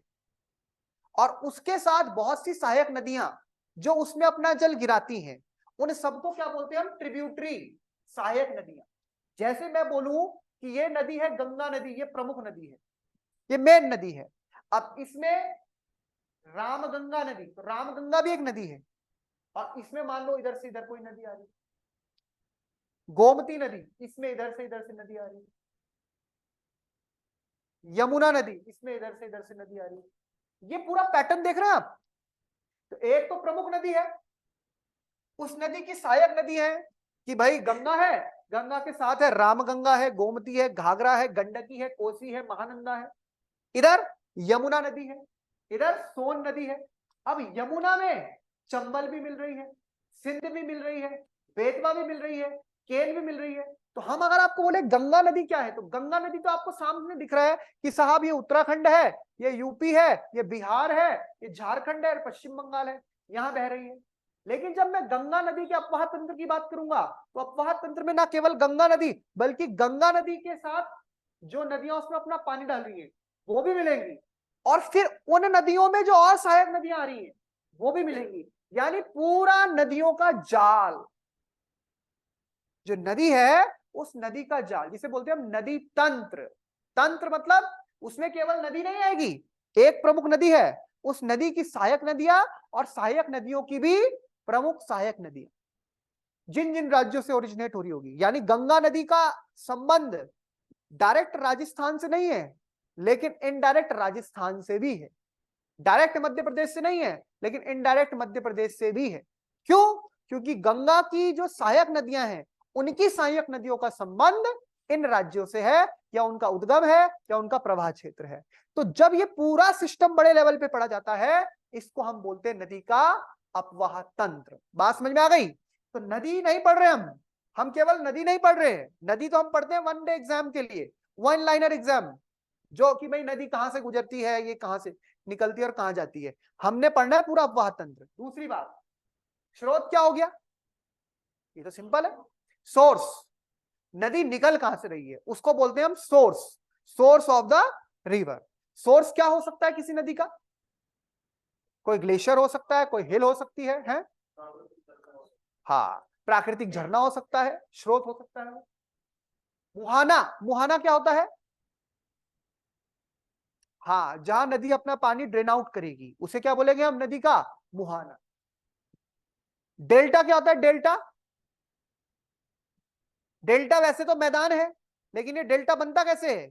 S1: और उसके साथ बहुत सी सहायक नदियां जो उसमें अपना जल गिराती हैं, उन सबको क्या बोलते हैं हम? ट्रिब्यूटरी, सहायक नदियां। जैसे मैं बोलूं कि ये नदी है गंगा नदी, ये प्रमुख नदी है, ये मेन नदी है। अब इसमें रामगंगा नदी, तो रामगंगा भी एक नदी है, और इसमें मान लो इधर से इधर कोई नदी आ रही है, गोमती नदी, इसमें इधर से नदी आ रही है, यमुना नदी, इसमें इधर से नदी आ रही है। ये पूरा पैटर्न देख रहे हैं आप? तो एक तो प्रमुख नदी है, उस नदी की सहायक नदी है कि भाई गंगा है, गंगा के साथ है रामगंगा है, गोमती है, घाघरा है, गंडकी है, कोसी है, महानंदा है। इधर यमुना नदी है, इधर सोन नदी है। अब यमुना में चंबल भी मिल रही है, सिंध भी मिल रही है, बेतवा भी मिल रही है, केन भी मिल रही है। तो हम अगर आपको बोले गंगा नदी क्या है, तो गंगा नदी तो आपको सामने दिख रहा है कि साहब ये उत्तराखंड है, ये यूपी है, ये बिहार है, ये झारखंड है, पश्चिम बंगाल है, यहां बह रही है। लेकिन जब मैं गंगा नदी के अपवाह तंत्र की बात करूंगा, तो अपवाह तंत्र में ना केवल गंगा नदी, बल्कि गंगा नदी के साथ जो नदियां उसमें अपना पानी डाल रही है वो भी मिलेंगी, और फिर उन नदियों में जो और सहायक नदियां आ रही हैं वो भी मिलेंगी। यानी पूरा नदियों का जाल, जो नदी है उस नदी का जाल, जिसे बोलते हैं हम नदी तंत्र। तंत्र मतलब उसमें केवल नदी नहीं आएगी, एक प्रमुख नदी है, उस नदी की सहायक नदियां और सहायक नदियों की भी प्रमुख सहायक नदियां जिन जिन राज्यों से ओरिजिनेट हो रही होगी। यानी गंगा नदी का संबंध डायरेक्ट राजस्थान से नहीं है, लेकिन इनडायरेक्ट राजस्थान से भी है। डायरेक्ट मध्य प्रदेश से नहीं है, लेकिन इनडायरेक्ट मध्य प्रदेश से भी है। क्यों? क्योंकि गंगा की जो सहायक नदियां हैं, उनकी सहायक नदियों का संबंध इन राज्यों से है, या उनका उद्गम है, या उनका प्रवाह क्षेत्र है। तो जब ये पूरा सिस्टम बड़े लेवल पे पढ़ा जाता है, इसको हम बोलते हैं नदी का अपवाह तंत्र। बात समझ में आ गई? तो नदी नहीं पढ़ रहे हम केवल नदी नहीं पढ़ रहे हैं। नदी तो हम पढ़ते हैं वन डे एग्जाम के लिए, वन लाइनर एग्जाम, जो कि भाई नदी कहां से गुजरती है, ये कहां से निकलती है और कहां जाती है। हमने पढ़ना है पूरा अपवाह तंत्र। दूसरी बात, स्रोत क्या हो गया? ये तो सिंपल है, सोर्स। नदी निकल कहां से रही है उसको बोलते हैं हम source, source of the river. Source क्या हो सकता है किसी नदी का? कोई ग्लेशियर हो सकता है, कोई हिल हो सकती है? हाँ, प्राकृतिक झरना हो सकता है, स्रोत हो सकता है। मुहाना, मुहाना क्या होता है? हाँ, जहां नदी अपना पानी ड्रेन आउट करेगी उसे क्या बोलेंगे हम? नदी का मुहाना। डेल्टा क्या होता है? डेल्टा, डेल्टा वैसे तो मैदान है, लेकिन ये डेल्टा बनता कैसे है?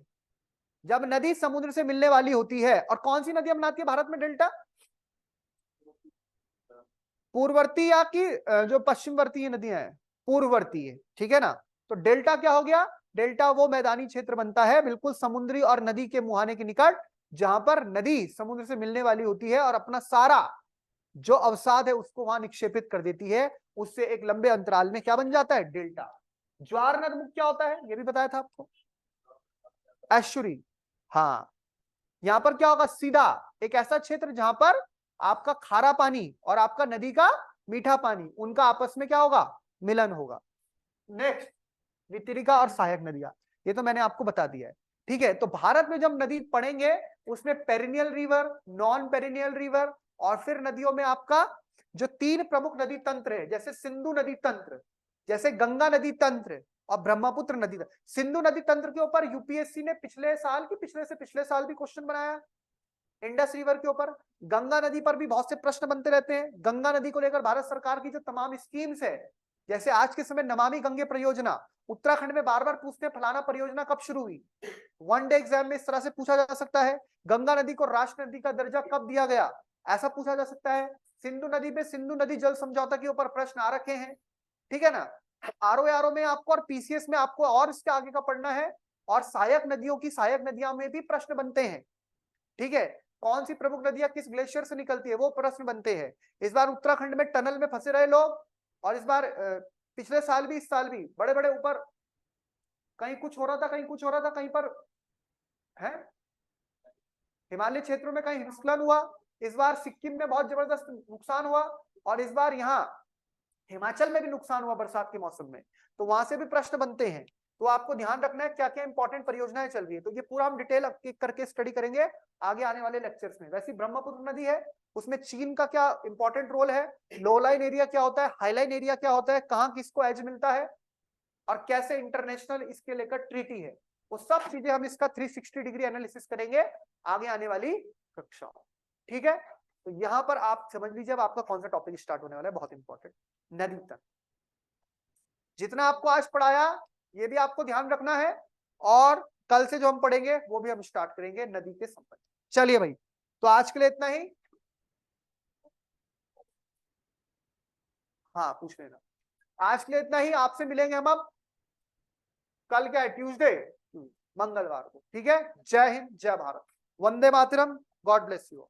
S1: जब नदी समुद्र से मिलने वाली होती है। और कौन सी नदियां बनाती है भारत में डेल्टा? पूर्ववर्ती या कि जो पश्चिमवर्ती नदियां हैं? पूर्ववर्ती है, ठीक है ना। तो डेल्टा क्या हो गया? डेल्टा वो मैदानी क्षेत्र बनता है बिल्कुल समुद्री और नदी के मुहाने के निकट, जहां पर नदी समुद्र से मिलने वाली होती है और अपना सारा जो अवसाद है उसको वहां निक्षेपित कर देती है। उससे एक लंबे अंतराल में क्या बन जाता है? डेल्टा। ज्वार नदमुख क्या होता है? ये भी बताया था आपको, एस्चुरी। हाँ, यहां पर क्या होगा? सीधा एक ऐसा क्षेत्र जहां पर आपका खारा पानी और आपका नदी का मीठा पानी, उनका आपस में क्या होगा? मिलन होगा। नेक्स्ट, वितरिका और सहायक नदियां, ये तो मैंने आपको बता दिया है, ठीक है। तो भारत में जब नदी पढ़ेंगे उसमें perennial river, non perennial river, और फिर नदियों में आपका जो तीन प्रमुख नदी तंत्र है, जैसे सिंधु नदी तंत्र, जैसे गंगा नदी तंत्र और ब्रह्मपुत्र नदी तंत्र। सिंधु नदी तंत्र के ऊपर यूपीएससी ने पिछले साल की पिछले से पिछले साल भी क्वेश्चन बनाया। इंडस रिवर के ऊपर, गंगा नदी पर भी बहुत से प्रश्न बनते रहते हैं। गंगा नदी को लेकर भारत सरकार की जो तमाम स्कीम्स है, जैसे आज के समय नमामि गंगे परियोजना, उत्तराखंड में बार बार पूछते हैं फलाना परियोजना कब शुरू हुई। वन डे एग्जाम में इस तरह से पूछा जा सकता है। गंगा नदी को राष्ट्र नदी का दर्जा कब दिया गया, ऐसा पूछा जा सकता है। सिंधु नदी पे सिंधु नदी जल समझौता के ऊपर प्रश्न आ रखे हैं, ठीक है ना। आरओ में आपको और पीसीएस में आपको और इसके आगे का पढ़ना है, और सहायक नदियों की सहायक नदियों में भी प्रश्न बनते हैं, ठीक है। कौन सी प्रमुख नदियां किस ग्लेशियर से निकलती है वो प्रश्न बनते हैं। इस बार उत्तराखंड में टनल में फंसे रहे लोग, और इस बार पिछले साल भी इस साल भी बड़े बड़े ऊपर कहीं कुछ हो रहा था, कहीं कुछ हो रहा था, कहीं पर है हिमालय क्षेत्रों में कहीं हिमस्खलन हुआ। इस बार सिक्किम में बहुत जबरदस्त नुकसान हुआ, और इस बार यहाँ हिमाचल में भी नुकसान हुआ बरसात के मौसम में, तो वहां से भी प्रश्न बनते हैं। तो आपको ध्यान रखना है क्या क्या इंपॉर्टेंट परियोजनाएं चल रही है, तो ये पूरा हम डिटेल करके स्टडी करेंगे आगे आने वाले लेक्चर्स में। वैसे ब्रह्मपुत्र नदी है, उसमें चीन का क्या इंपॉर्टेंट रोल है, लो लाइन एरिया क्या होता है, हाई लाइन एरिया क्या होता है, कहाँ किसको एज मिलता है, और कैसे इंटरनेशनल इसके लेकर ट्रीटी है, वो सब चीजें हम इसका 360 डिग्री एनालिसिस करेंगे आगे आने वाली कक्षा, ठीक है। तो यहाँ पर आप समझ लीजिए अब आपका कौन सा टॉपिक स्टार्ट होने वाला है, बहुत इंपॉर्टेंट, नदी तक। जितना आपको आज पढ़ाया ये भी आपको ध्यान रखना है, और कल से जो हम पढ़ेंगे वो भी हम स्टार्ट करेंगे नदी के संबंध। चलिए भाई, तो आज के लिए इतना ही। हाँ पूछ लेना। आज के लिए इतना ही, आपसे मिलेंगे हम अब कल, क्या है, ट्यूसडे, मंगलवार को, ठीक है। जय हिंद, जय Bharat, Vande Mataram, God bless you.